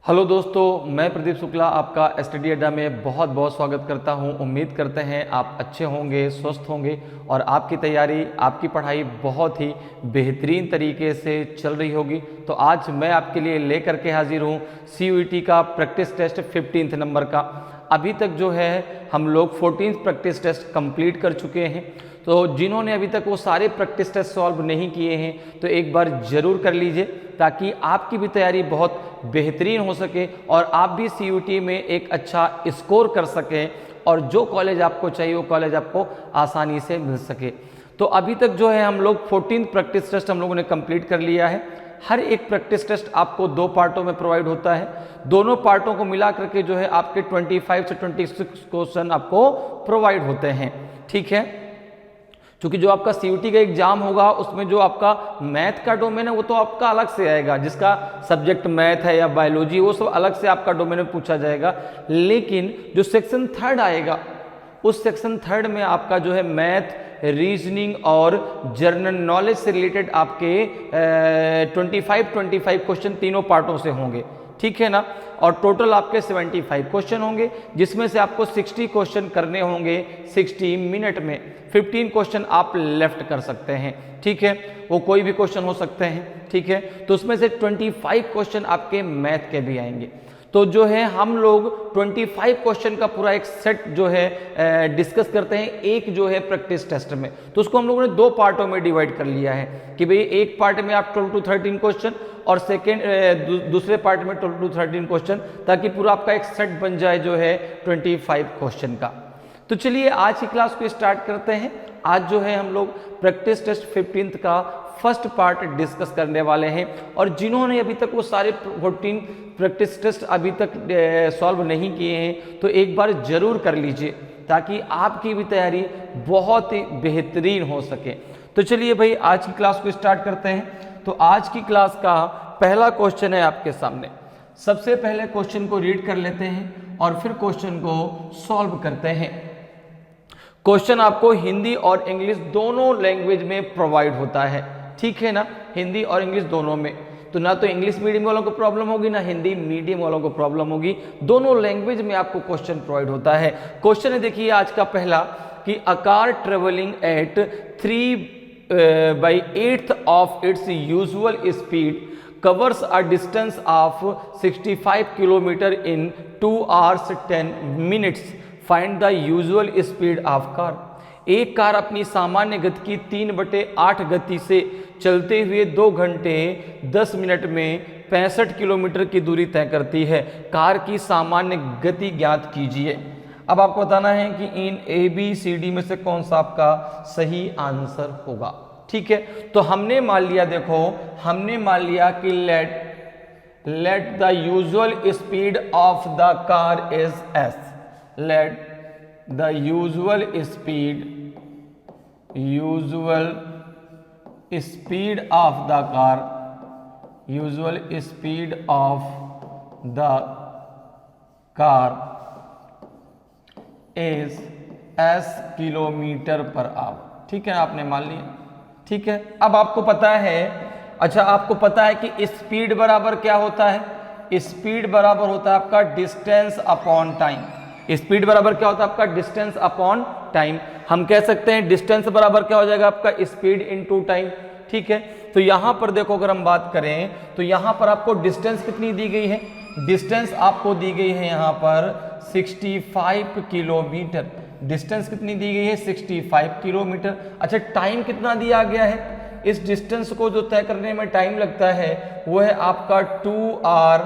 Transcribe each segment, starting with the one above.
Hello दोस्तों, मैं प्रदीप शुक्ला आपका स्टडी अड्डा में बहुत बहुत स्वागत करता हूं। उम्मीद करते हैं आप अच्छे होंगे, स्वस्थ होंगे और आपकी तैयारी, आपकी पढ़ाई बहुत ही बेहतरीन तरीके से चल रही होगी। तो आज मैं आपके लिए लेकर के हाजिर हूं CUET का प्रैक्टिस टेस्ट 15 नंबर का। अभी तक जो है हम लोग 14 प्रैक्टिस टेस्ट कंप्लीट कर चुके हैं। तो जिन्होंने अभी तक वो सारे प्रैक्टिस टेस्ट सॉल्व नहीं किए हैं तो एक बार ज़रूर कर लीजिए, ताकि आपकी भी तैयारी बहुत बेहतरीन हो सके और आप भी CUET में एक अच्छा स्कोर कर सकें और जो कॉलेज आपको चाहिए वो कॉलेज आपको आसानी से मिल सके। तो अभी तक जो है हम लोग 14 प्रैक्टिस टेस्ट हम लोगों ने कंप्लीट कर लिया है। हर एक प्रैक्टिस टेस्ट आपको 2 पार्टों में प्रोवाइड होता है। दोनों पार्टों को मिला करके जो है आपके 25 से 26 क्वेश्चन आपको प्रोवाइड होते हैं। ठीक है, क्योंकि जो आपका CUET का एग्जाम होगा उसमें जो आपका मैथ का डोमेन है वो तो आपका अलग से आएगा, जिसका सब्जेक्ट मैथ है या बायोलॉजी वो सब अलग से आपका डोमेन में पूछा जाएगा। लेकिन जो सेक्शन 3 आएगा उस सेक्शन 3 में आपका जो है मैथ, रीजनिंग और जनरल नॉलेज से रिलेटेड आपके 25 क्वेश्चन तीनों पार्टों से होंगे। ठीक है ना, और टोटल आपके 75 क्वेश्चन होंगे, जिसमें से आपको 60 क्वेश्चन करने होंगे 60 मिनट में। 15 क्वेश्चन आप लेफ्ट कर सकते हैं। ठीक है, वो कोई भी क्वेश्चन हो सकते हैं। ठीक है, तो उसमें से 25 क्वेश्चन आपके मैथ के भी आएंगे। तो जो है हम लोग 25 क्वेश्चन का पूरा एक सेट जो है डिस्कस करते हैं एक जो है प्रैक्टिस टेस्ट में। तो उसको हम लोगों ने 2 पार्टों में डिवाइड कर लिया है कि भाई एक पार्ट में आप 12 to 13 क्वेश्चन और दूसरे पार्ट में 12 to 13 क्वेश्चन, ताकि पूरा आपका एक सेट बन जाए जो है 25 क्वेश्चन का। तो चलिए आज की क्लास को स्टार्ट करते हैं। आज जो है हम लोग प्रैक्टिस टेस्ट 15 का फर्स्ट पार्ट डिस्कस करने वाले हैं। और जिन्होंने अभी तक वो सारे 14 प्रैक्टिस टेस्ट अभी तक सॉल्व नहीं किए हैं तो एक बार जरूर कर लीजिए, ताकि आपकी भी तैयारी बहुत ही बेहतरीन हो सके। तो चलिए भाई आज की क्लास को स्टार्ट करते हैं। तो आज की क्लास का पहला क्वेश्चन है आपके सामने। सबसे पहले क्वेश्चन को रीड कर लेते हैं और फिर क्वेश्चन को सॉल्व करते हैं। क्वेश्चन आपको हिंदी और इंग्लिश दोनों लैंग्वेज में प्रोवाइड होता है। ठीक है ना, हिंदी और इंग्लिश दोनों में। तो ना तो इंग्लिश मीडियम वालों को प्रॉब्लम होगी ना हिंदी मीडियम वालों को प्रॉब्लम होगी, दोनों लैंग्वेज में आपको क्वेश्चन प्रोवाइड होता है। क्वेश्चन है देखिए आज का पहला कि a car travelling at 3/8 of its usual speed covers a distance of 65 kilometre in 2 hours 10 minutes. Find the usual speed of car. एक कार अपनी सामान्य गति की 3/8 गति से चलते हुए 2 घंटे 10 मिनट में 65 किलोमीटर की दूरी तय करती है। कार की सामान्य गति ज्ञात कीजिए। अब आपको बताना है कि इन ABCD में से कौन सा आपका सही आंसर होगा। ठीक है, तो हमने मान लिया, देखो हमने मान लिया कि let the usual speed of the car is s। Let the usual speed of the car is s kilometre per hour. ठीक है, आपने मान लिया। ठीक है, अब आपको पता है, अच्छा आपको पता है कि स्पीड बराबर क्या होता है? स्पीड बराबर होता है आपका डिस्टेंस अपॉन टाइम। स्पीड बराबर क्या होता है आपका? Distance upon time. हम कह सकते हैं डिस्टेंस बराबर क्या हो जाएगा आपका? Speed into time. ठीक है, तो यहां पर देखो अगर हम बात करें तो यहां पर आपको डिस्टेंस कितनी दी गई है? डिस्टेंस आपको दी गई है यहां पर 65 किलोमीटर। डिस्टेंस कितनी दी गई है? 65 किलोमीटर। अच्छा टाइम कितना दिया गया है? इस डिस्टेंस को जो तय करने में टाइम लगता है वो है आपका 2 आवर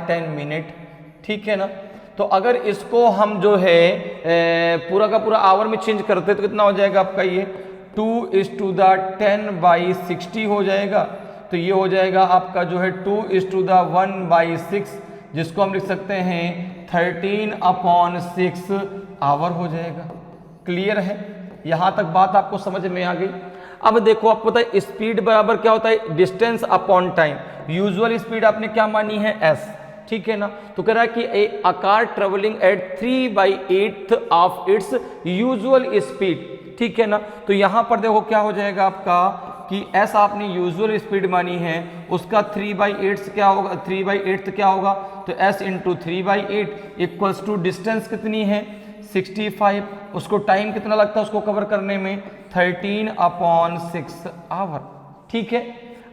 10 मिनट। ठीक है ना, तो अगर इसको हम जो है पूरा का पूरा आवर में चेंज करते तो कितना हो जाएगा आपका? ये 2:10/60 हो जाएगा। तो ये हो जाएगा आपका जो है 2:1/6, जिसको हम लिख सकते हैं 13/6 आवर हो जाएगा। क्लियर है, यहां तक बात आपको समझ में आ गई। अब देखो आपको पता है स्पीड बराबर क्या होता है? Distance upon time. Usual speed आपने क्या मानी है? s। ठीक है ना, तो कह रहा है कि a car travelling at 3/8 of its usual speed. ठीक है ना, तो यहां पर देखो क्या हो जाएगा आपका कि एस आपने यूजुअल स्पीड मानी है, उसका 3/8 क्या होगा, 3/8 क्या होगा, तो as into 3/8 equals to distance कितनी है 65, उसको टाइम कितना लगता है उसको कवर करने में 13/6 आवर। ठीक है,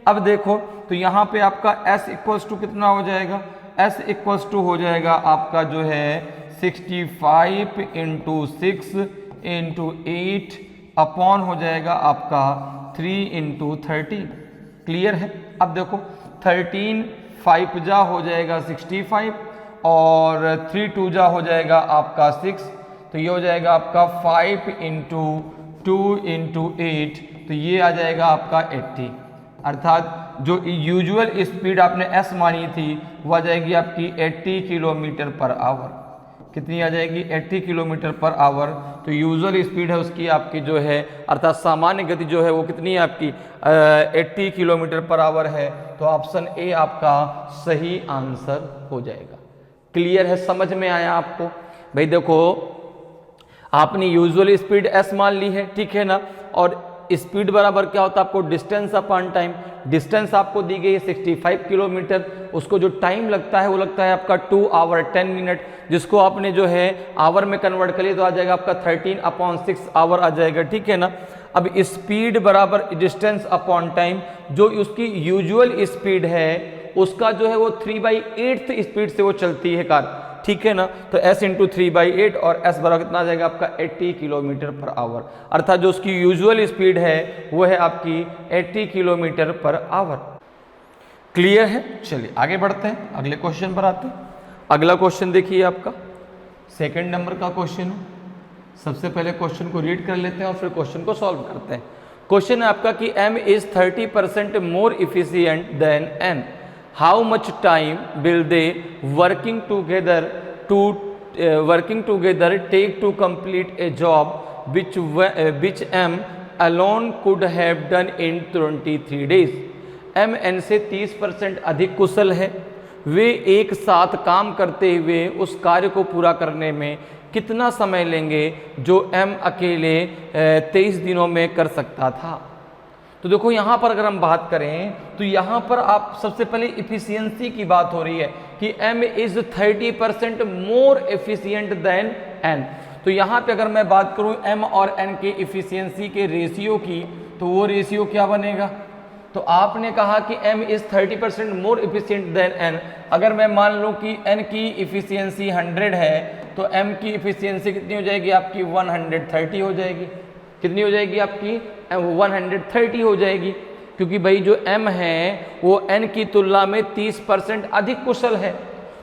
अब देखो तो यहाँ पे आपका s इक्वल्स टू कितना हो जाएगा, s इक्वल्स टू हो जाएगा आपका जो है 65 इंटू 6 इंटू 8 अपॉन हो जाएगा आपका 3 इंटू 30। क्लियर है। अब देखो 13 5 जा हो जाएगा 65 और 3 2 जा हो जाएगा आपका 6, तो ये हो जाएगा आपका 5 इंटू 2 इंटू 8, तो ये आ जाएगा आपका 80। अर्थात जो यूजुअल स्पीड आपने s मानी थी वो आ जाएगी आपकी 80 किलोमीटर पर आवर। कितनी आ जाएगी 80 किलोमीटर पर आवर। तो यूजुअल स्पीड है उसकी आपकी जो है अर्थात सामान्य गति जो है वो कितनी है आपकी 80 किलोमीटर पर आवर है। तो ऑप्शन ए आपका सही आंसर हो जाएगा। क्लियर है, समझ में आया आपको। भाई देखो आपने यूजुअल स्पीड s मान ली है, ठीक है ना, और स्पीड बराबर क्या होता है आपको डिस्टेंस अपॉन टाइम। डिस्टेंस आपको दी गई है 65 किलोमीटर, उसको जो टाइम लगता है वो लगता है आपका 2 आवर 10 मिनट, जिसको आपने जो है आवर में कन्वर्ट कर लिया तो आ जाएगा आपका 13/6 आवर आ जाएगा। ठीक है ना। अब स्पीड बराबर डिस्टेंस अपॉन टाइम, जो उसकी यूजुअल स्पीड है उसका जो है वो 3/8 स्पीड से वो चलती है कार। ठीक है ना। तो s इंटू 3/8 और s बराबर कितना आ जाएगा आपका 80 किलोमीटर पर आवर। अर्थात जो उसकी यूजुअल स्पीड है वो है आपकी 80 किलोमीटर पर आवर। क्लियर है। चलिए आगे बढ़ते हैं, अगले क्वेश्चन पर आते हैं। अगला क्वेश्चन देखिए आपका सेकंड नंबर का क्वेश्चन है। सबसे पहले क्वेश्चन को रीड कर लेते हैं और फिर क्वेश्चन को सॉल्व करते हैं। क्वेश्चन है आपका कि m is 30% more efficient than n, how much time will they working together take to complete a job which m alone could have done in 23 days। m n से 30% अधिक कुशल है, वे एक साथ काम करते हुए उस कार्य को पूरा करने में कितना समय लेंगे जो m अकेले 23 दिनों में कर सकता था। तो देखो यहाँ पर अगर हम बात करें तो यहाँ पर आप सबसे पहले इफिशियंसी की बात हो रही है कि m is 30% more efficient then n। तो यहाँ पे अगर मैं बात करूँ m और n के इफिशियंसी के रेशियो की, तो वो रेशियो क्या बनेगा। तो आपने कहा कि m is 30% more efficient then n। अगर मैं मान लूँ कि n की इफिशियंसी 100 है तो m की इफिशियंसी कितनी हो जाएगी आपकी 130 हो जाएगी। कितनी हो जाएगी आपकी 130 हो जाएगी, क्योंकि भाई जो m है वो n की तुलना में 30% अधिक कुशल है।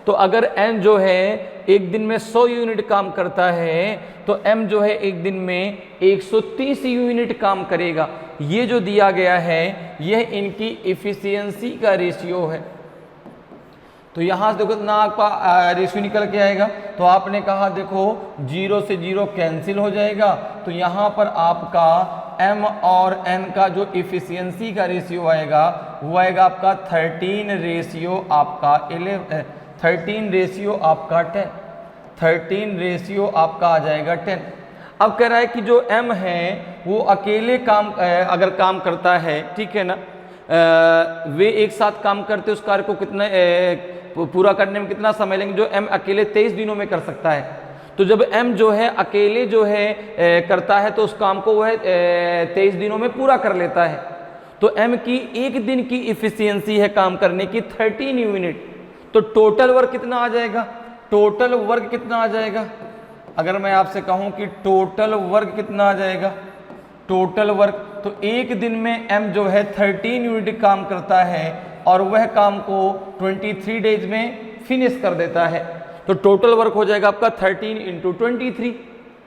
तो अगर n जो है एक दिन में 100 यूनिट काम करता है तो m जो है एक दिन में 130 यूनिट काम करेगा। ये जो दिया गया है यह इनकी इफिशियंसी का रेशियो है। तो यहाँ से देखो ना आपका रेशियो निकल के आएगा। तो आपने कहा देखो 0 से 0 कैंसिल हो जाएगा, तो यहाँ पर आपका m और n का जो इफिशियंसी का रेशियो आएगा वो आएगा आपका 13 रेशियो आपका 13 रेशियो आपका 10, 13 रेशियो आपका आ जाएगा 10। अब कह रहा है कि जो m है वो अकेले काम अगर काम करता है, ठीक है ना, वे एक साथ काम करते उस कार्य को कितना पूरा करने में कितना समय लेंगे जो m अकेले 23 दिनों में कर सकता है। तो जब m जो है अकेले जो है करता है तो उस काम को वह 23 दिनों में पूरा कर लेता है। तो m की एक दिन की इफिशियंसी है काम करने की 13 यूनिट। तो टोटल वर्क कितना आ जाएगा, टोटल वर्क कितना आ जाएगा। अगर मैं आपसे कहूं कि टोटल वर्क कितना आ जाएगा, टोटल वर्क, तो एक दिन में m जो है 13 यूनिट काम करता है और वह काम को 23 डेज में फिनिश कर देता है। तो टोटल वर्क हो जाएगा आपका 13 इंटू 23।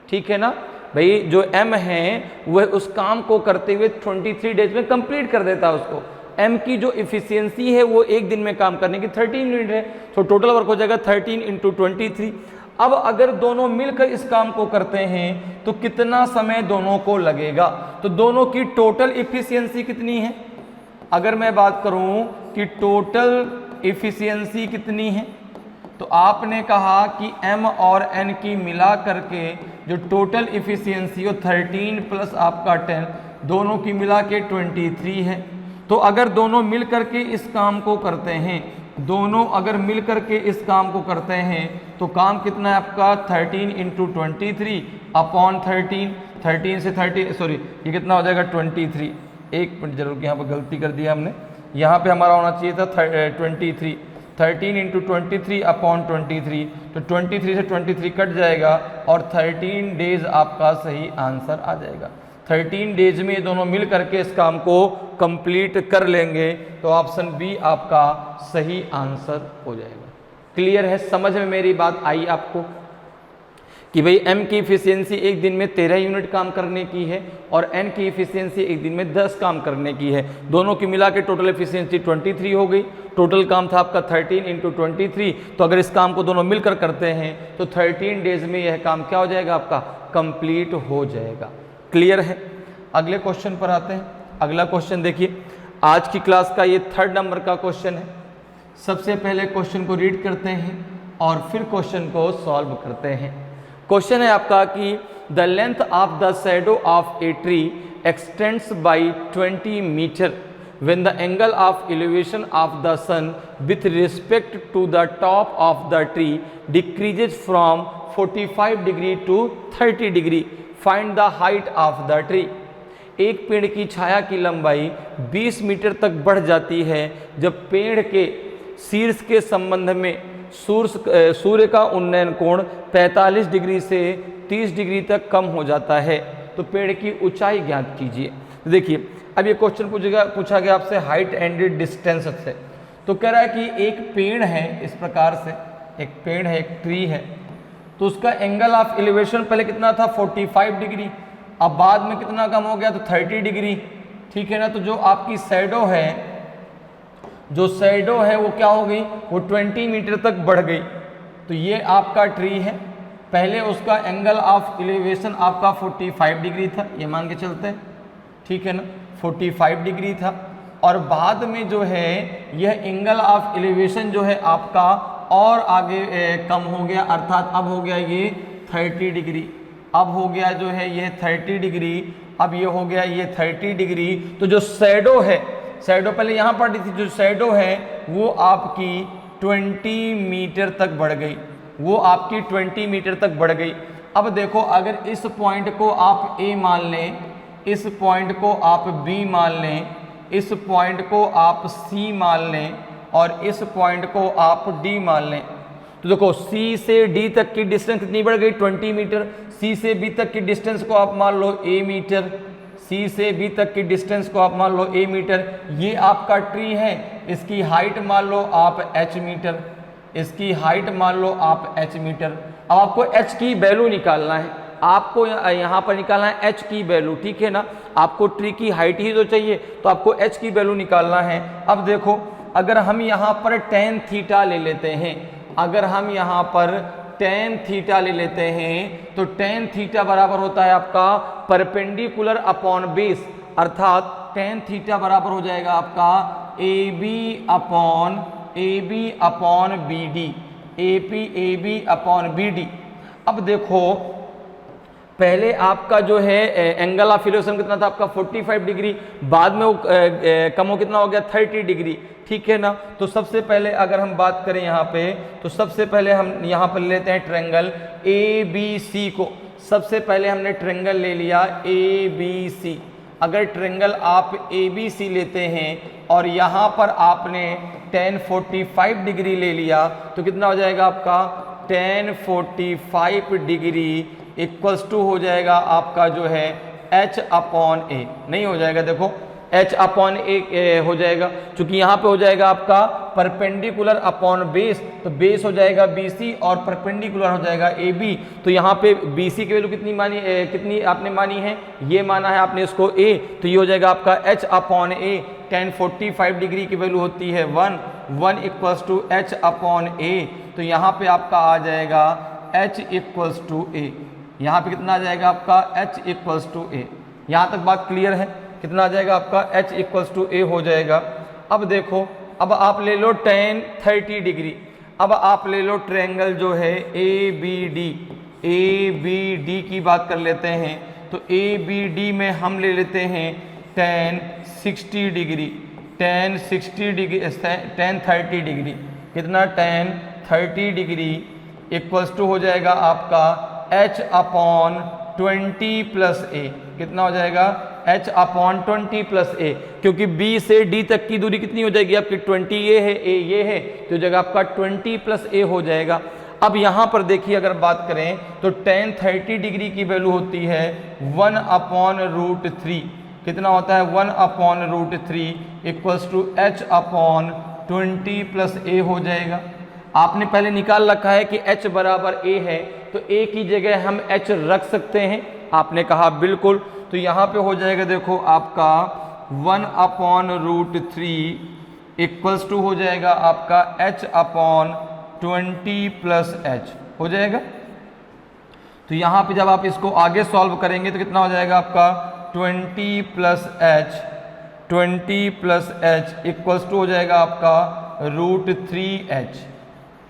ठीक है ना भाई, जो m है वह उस काम को करते हुए 23 डेज में कंप्लीट कर देता है उसको। m की जो इफिशियंसी है वो एक दिन में काम करने की 13 यूनिट है, तो टोटल वर्क हो जाएगा 13 इंटू 23। अब अगर दोनों मिलकर इस काम को करते हैं तो कितना समय दोनों को लगेगा। तो दोनों की टोटल इफिशियंसी कितनी है। अगर मैं बात करूं कि टोटल इफिशियंसी कितनी है, तो आपने कहा कि m और n की मिला करके जो टोटल इफिशियंसी हो 13 प्लस आपका 10, दोनों की मिला के 23 है। तो अगर दोनों मिल करके इस काम को करते हैं, दोनों अगर मिल करके इस काम को करते हैं तो काम कितना है आपका 13 इंटू 23 अपॉन 13 से 30 सॉरी ये कितना हो जाएगा 23। एक मिनट जरूर, यहाँ पर गलती कर दिया हमने, यहाँ पे हमारा होना चाहिए था 23। 13 इंटू 23 अपॉन 23, तो 23 से 23 कट जाएगा और 13 डेज आपका सही आंसर आ जाएगा। 13 डेज में ये दोनों मिल करके इस काम को कंप्लीट कर लेंगे तो ऑप्शन बी आपका सही आंसर हो जाएगा। क्लियर है, समझ में मेरी बात आई आपको कि भाई m की इफिशियंसी एक दिन में 13 यूनिट काम करने की है और n की इफिशियंसी एक दिन में 10 काम करने की है। दोनों की मिला के टोटल इफिशियंसी 23 हो गई। टोटल काम था आपका 13 इंटू 23, तो अगर इस काम को दोनों मिलकर करते हैं तो 13 डेज में यह काम क्या हो जाएगा आपका कंप्लीट हो जाएगा। क्लियर है, अगले क्वेश्चन पर आते हैं। अगला क्वेश्चन देखिए, आज की क्लास का ये 3rd नंबर का क्वेश्चन है। सबसे पहले क्वेश्चन को रीड करते हैं और फिर क्वेश्चन को सॉल्व करते हैं। क्वेश्चन है आपका कि the length of the shadow of a tree extends by 20 metre when the angle of elevation of the sun with respect to the top of the tree decreases from 45 degree to 30 degree. Find the height of the tree. एक पेड़ की छाया की लंबाई 20 metre तक बढ़ जाती है जब पेड़ के शीर्ष के संबंध में सूर्य का उन्नयन कोण 45 डिग्री से 30 डिग्री तक कम हो जाता है, तो पेड़ की ऊंचाई ज्ञात कीजिए। देखिए अब ये क्वेश्चन पूछा गया आपसे हाइट एंड डिस्टेंस से, तो कह रहा है कि एक पेड़ है, इस प्रकार से एक पेड़ है, एक ट्री है, तो उसका एंगल ऑफ एलिवेशन पहले कितना था 45 डिग्री, अब बाद में कितना कम हो गया तो 30 डिग्री। ठीक है ना, तो जो आपकी शैडो है वो क्या हो गई, वो 20 मीटर तक बढ़ गई। तो ये आपका ट्री है, पहले उसका एंगल ऑफ एलिवेशन आपका 45 डिग्री था, ये मान के चलते हैं, ठीक है ना, 45 डिग्री था, और बाद में जो है यह एंगल ऑफ एलिवेशन जो है आपका और आगे कम हो गया, अर्थात अब हो गया ये 30 डिग्री, अब हो गया जो है ये 30 डिग्री, अब ये हो गया ये 30 डिग्री। तो जो शैडो है, शैडो पहले यहाँ पर थी, जो शैडो है वो आपकी 20 मीटर तक बढ़ गई, वो आपकी 20 मीटर तक बढ़ गई। अब देखो अगर इस पॉइंट को आप A मान लें, इस पॉइंट को आप B मान लें, इस पॉइंट को आप C मान लें और इस पॉइंट को आप D मान लें, तो देखो C से D तक की डिस्टेंस कितनी बढ़ गई 20 मीटर। C से B तक की डिस्टेंस को आप मान लो A मीटर, C से B तक की डिस्टेंस को आप मान लो A मीटर। ये आपका ट्री है, इसकी हाइट मान लो आप H मीटर, इसकी हाइट मान लो आप H मीटर। अब आपको H की वैल्यू निकालना है, आपको यहाँ पर निकालना है H की वैल्यू, ठीक है ना, आपको ट्री की हाइट ही तो चाहिए, तो आपको H की वैल्यू निकालना है। अब देखो अगर हम यहाँ पर tan थीटा ले लेते हैं, अगर हम यहाँ पर tan थीटा ले लेते हैं तो tan थीटा बराबर होता है आपका परपेंडिकुलर अपॉन बेस, अर्थात tan थीटा बराबर हो जाएगा आपका AB upon BD, AB upon BD। अब देखो पहले आपका जो है एंगल ऑफ एलिवेशन कितना था आपका 45 डिग्री, बाद में वो कम हो कितना हो गया 30 डिग्री, ठीक है ना। तो सबसे पहले अगर हम बात करें यहाँ पे, तो सबसे पहले हम यहाँ पर लेते हैं ट्रायंगल ABC को। सबसे पहले हमने ट्रायंगल ले लिया ABC। अगर ट्रायंगल आप ABC लेते हैं और यहाँ पर आपने tan 45 डिग्री ले लिया तो कितना हो जाएगा आपका tan 45 डिग्री इक्वल्स टू हो जाएगा आपका जो है H अपॉन A, नहीं हो जाएगा, देखो H अपॉन A हो जाएगा, क्योंकि यहाँ पे हो जाएगा आपका परपेंडिकुलर अपॉन बेस, तो बेस हो जाएगा BC और परपेंडिकुलर हो जाएगा AB। तो यहाँ पे BC की वैल्यू कितनी मानी, कितनी आपने मानी है, ये माना है आपने इसको A, तो ये हो जाएगा आपका H upon A। tan 45 degree की वैल्यू होती है 1 equals to H upon A, तो यहाँ पे आपका आ जाएगा H इक्वल्स टू A। यहाँ पे कितना आ जाएगा आपका H इक्वल्स टू A। यहाँ तक बात क्लियर है, कितना आ जाएगा आपका H इक्वल्स टू A हो जाएगा। अब देखो अब आप ले लो tan 30 डिग्री, अब आप ले लो ट्रायंगल जो है ABD की बात कर लेते हैं। तो ए बी डी में हम ले लेते हैं tan 60 degree, tan 60 degree, tan 30 degree, कितना tan 30 डिग्री इक्वल्स टू हो जाएगा आपका h अपॉन 20 प्लस a, कितना हो जाएगा h अपॉन 20 प्लस a, क्योंकि b से d तक की दूरी कितनी हो जाएगी आपकी 20 ये है, a ये है, तो जगह आपका 20 प्लस a हो जाएगा। अब यहाँ पर देखिए अगर बात करें तो tan 30 डिग्री की वैल्यू होती है 1 अपॉन रूट 3, कितना होता है 1 upon root 3 equals to h upon 20 plus a हो जाएगा। आपने पहले निकाल रखा है कि h बराबर a है, तो a की जगह हम h रख सकते हैं, आपने कहा बिल्कुल। तो यहाँ पे हो जाएगा देखो आपका 1 अपॉन रूट 3 इक्वल्स टू हो जाएगा आपका h अपॉन 20 प्लस h हो जाएगा। तो यहाँ पे जब आप इसको आगे सॉल्व करेंगे तो कितना हो जाएगा आपका 20 प्लस h इक्वल्स टू हो जाएगा आपका रूट 3h,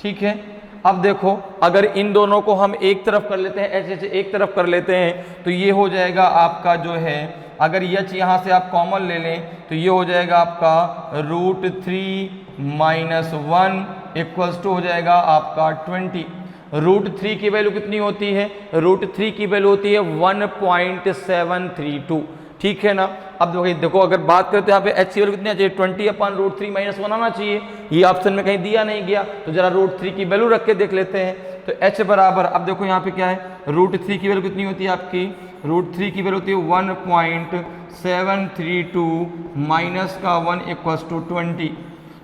ठीक है। अब देखो अगर इन दोनों को हम एक तरफ कर लेते हैं, ऐसे एक तरफ कर लेते हैं तो ये हो जाएगा आपका जो है, अगर h यहाँ से आप कॉमन ले लें तो ये हो जाएगा आपका रूट 3 माइनस 1 इक्वल्स टू हो जाएगा आपका 20। रूट 3 की वैल्यू कितनी होती है, रूट 3 की वैल्यू होती है 1.732, ठीक है ना। अब देखो अगर बात करते हैं यहाँ पे h की वैल्यू कितनी चाहिए 20 अपॉन रूट 3 माइनस 1 आना चाहिए, ये ऑप्शन में कहीं दिया नहीं गया, तो जरा रूट 3 की वैल्यू रख के देख लेते हैं। तो h बराबर, अब देखो यहाँ पे क्या है, रूट 3 की वैल्यू कितनी होती है आपकी, रूट 3 की वैल्यू होती है 1.732 माइनस का 1 इक्वल्स टू 20,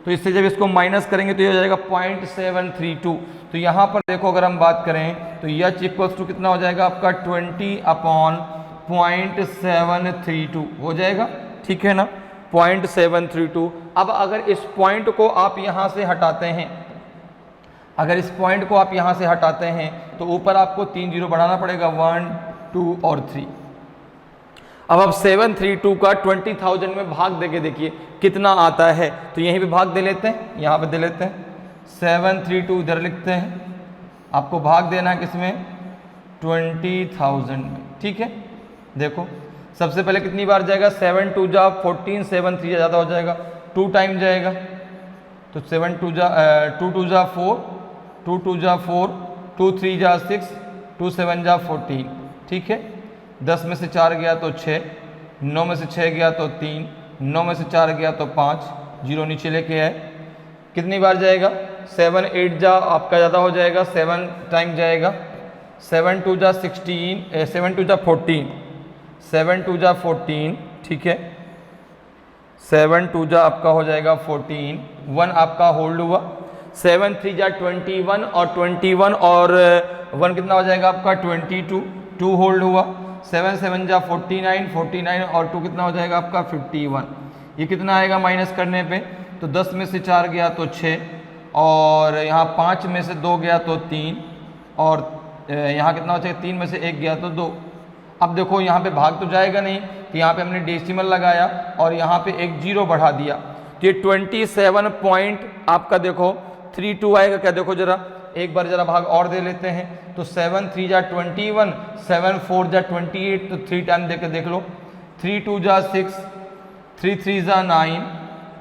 तो इससे जब इसको माइनस करेंगे तो ये हो जाएगा 0.732। तो यहाँ पर देखो अगर हम बात करें तो h इक्वल्स टू कितना हो जाएगा आपका 20 अपॉन 0.732 हो जाएगा, ठीक है ना, 0.732। अब अगर इस पॉइंट को आप यहाँ से हटाते हैं, अगर इस पॉइंट को आप यहाँ से हटाते हैं तो ऊपर आपको 3 जीरो बढ़ाना पड़ेगा, 1 2 और 3। अब आप 732 का 20,000 में भाग देके देखिए कितना आता है, तो यहीं पे भाग दे लेते हैं, यहाँ पे दे लेते हैं 732 इधर लिखते हैं, आपको भाग देना है किसमें 20,000 में, ठीक है। देखो सबसे पहले कितनी बार जाएगा, 7 2 जा 14, 7 3 ज़्यादा हो जाएगा, 2 टाइम जाएगा, तो 7 2 जा 2 2 जा 4, 2 2 जा 4, 2 3 जा 6, 2 7 जा 14, ठीक है। 10 में से 4 गया तो 6, 9 में से 6 गया तो 3, 9 में से 4 गया तो 5, जीरो नीचे लेके आए, कितनी बार जाएगा 7 8 जा आपका ज़्यादा हो जाएगा, 7 टाइम जाएगा, 7 2 जा 16, 7 2 जा 14, 7 2 जा 14, ठीक है, 7 2 जा आपका हो जाएगा 14, 1 आपका होल्ड हुआ, 7 3 जा 21 और 21 और 1 कितना हो जाएगा आपका 22, 2 होल्ड हुआ, 7 7 जा 49, 49 और 2 कितना हो जाएगा आपका 51। ये कितना आएगा माइनस करने पे, तो 10 में से 4 गया तो 6 और यहाँ 5 में से 2 गया तो 3 और यहाँ कितना हो जाएगा 3 में से 1 गया तो 2। अब देखो यहाँ पे भाग तो जाएगा नहीं, तो यहाँ पे हमने डेसिमल लगाया और यहाँ पे एक जीरो बढ़ा दिया, तो ये 27 पॉइंट आपका देखो 32 आएगा क्या, देखो जरा एक बार जरा भाग और दे लेते हैं, तो 7 3 जा 21, 7 4 जा 28, तो 3 टाइम देकर देख लो, 3 2 जा 6, 3 3 जा 9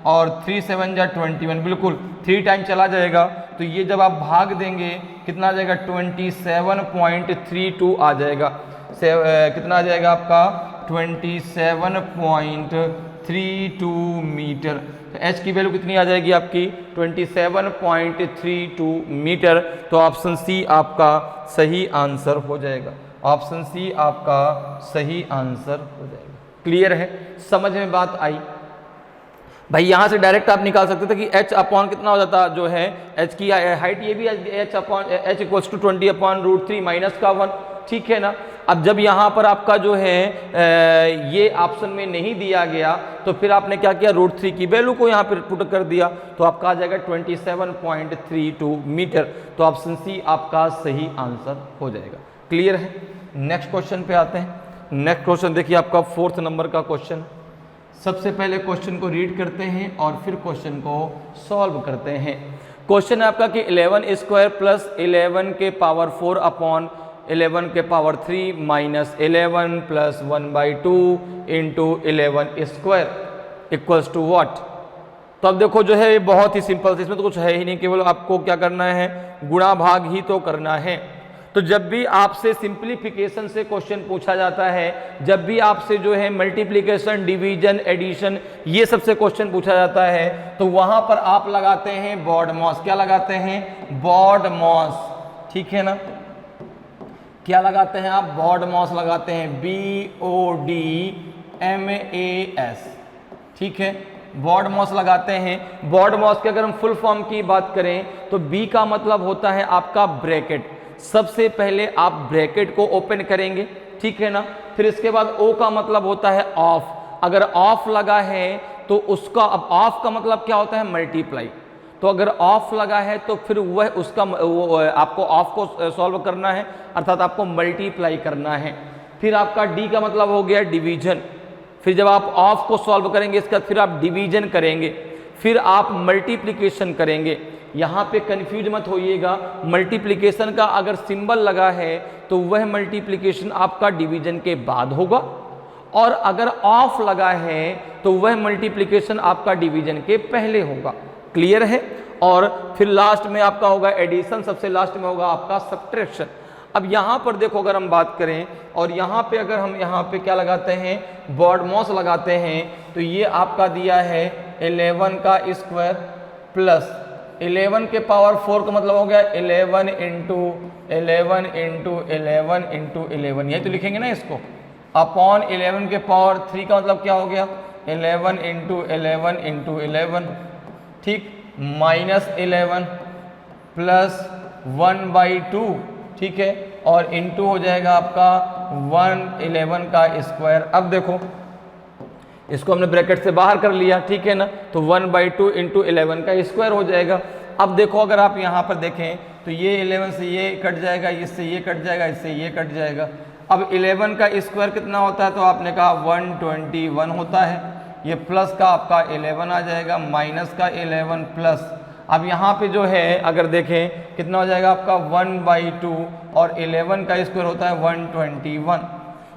और 3 7 जा 21, बिल्कुल 3 टाइम चला जाएगा, तो ये जब आप भाग देंगे कितना आ जाएगा 27.32 आ जाएगा, कितना आ जाएगा आपका 27.32 मीटर। तो h की वैल्यू कितनी आ जाएगी आपकी 27.32 मीटर। तो ऑप्शन सी आपका सही आंसर हो जाएगा, ऑप्शन सी आपका सही आंसर हो जाएगा। क्लियर है, समझ में बात आई भाई। यहाँ से डायरेक्ट आप निकाल सकते थे कि h अपॉन कितना हो जाता जो है h की हाइट, ये भी h upon h equals to 20 upon root 3 minus का 1, ठीक है ना। अब जब यहाँ पर आपका जो है ये ऑप्शन में नहीं दिया गया तो फिर आपने क्या किया, रूट 3 की वैल्यू को यहाँ पर पुट कर दिया, तो आपका आ जाएगा 27.32 मीटर। तो ऑप्शन सी आपका सही आंसर हो जाएगा। क्लियर है, नेक्स्ट क्वेश्चन पे आते हैं। नेक्स्ट क्वेश्चन देखिए आपका 4th नंबर का क्वेश्चन। सबसे पहले क्वेश्चन को रीड करते हैं और फिर क्वेश्चन को सॉल्व करते हैं। क्वेश्चन है आपका कि 11 स्क्वायर प्लस 11 के पावर 4 अपॉन 11 के power 3 minus 11 plus 1/2 into 11 square equals to what. तो अब देखो जो है ये बहुत ही सिंपल, इसमें तो कुछ है ही नहीं, केवल आपको क्या करना है, गुणा भाग ही तो करना है। तो जब भी आपसे सिंप्लीफिकेशन से क्वेश्चन पूछा जाता है, जब भी आपसे जो है मल्टीप्लिकेशन, डिवीजन, एडिशन, ये सबसे क्वेश्चन पूछा जाता है, तो वहां पर आप लगाते हैं BODMAS। क्या लगाते हैं? BODMAS, ठीक है ना। क्या लगाते हैं आप? BODMAS लगाते हैं, BODMAS, ठीक है, BODMAS लगाते हैं। BODMAS के अगर हम फुल फॉर्म की बात करें तो B का मतलब होता है आपका ब्रैकेट। सबसे पहले आप ब्रैकेट को ओपन करेंगे, ठीक है ना। फिर इसके बाद O का मतलब होता है ऑफ। अगर ऑफ लगा है तो उसका, अब ऑफ का मतलब क्या होता है? मल्टीप्लाई। तो अगर ऑफ लगा है तो फिर वह उसका आपको ऑफ को सॉल्व करना है, अर्थात आपको मल्टीप्लाई करना है। फिर आपका डी का मतलब हो गया डिवीजन। फिर जब आप ऑफ को सॉल्व करेंगे इसका फिर आप डिवीजन करेंगे, फिर आप मल्टीप्लिकेशन करेंगे। यहाँ पे कंफ्यूज मत होइएगा, मल्टीप्लिकेशन का अगर सिंबल लगा है तो वह मल्टीप्लिकेशन आपका डिवीजन के बाद होगा, और अगर ऑफ लगा है तो वह मल्टीप्लिकेशन आपका डिवीजन के पहले होगा। क्लियर है। और फिर लास्ट में आपका होगा एडिशन, सबसे लास्ट में होगा आपका सब्ट्रैक्शन। अब यहाँ पर देखो अगर हम बात करें और यहाँ पे अगर हम यहाँ पे क्या लगाते हैं, BODMAS लगाते हैं, तो ये आपका दिया है 11 का स्क्वायर प्लस 11 के पावर 4 का मतलब हो गया 11 इंटू 11 इंटू 11 इंटू 11, यही तो लिखेंगे ना इसको, अपॉन 11 के पावर 3 का मतलब क्या हो गया 11 इंटू 11 इंटू 11, ठीक, माइनस 11 प्लस 1/2, ठीक है, और इंटू हो जाएगा आपका 11 का स्क्वायर। अब देखो इसको हमने ब्रैकेट से बाहर कर लिया, ठीक है ना, तो 1/2 इंटू 11 का स्क्वायर हो जाएगा। अब देखो अगर आप यहाँ पर देखें तो ये 11 से ये कट जाएगा, इससे ये कट जाएगा, इससे ये कट जाएगा। अब 11 का स्क्वायर कितना होता है? तो आपने कहा 121 होता है। ये प्लस का आपका 11 आ जाएगा, माइनस का 11 प्लस, अब यहाँ पे जो है अगर देखें कितना हो जाएगा आपका 1/2, और 11 का स्क्वायर होता है 121,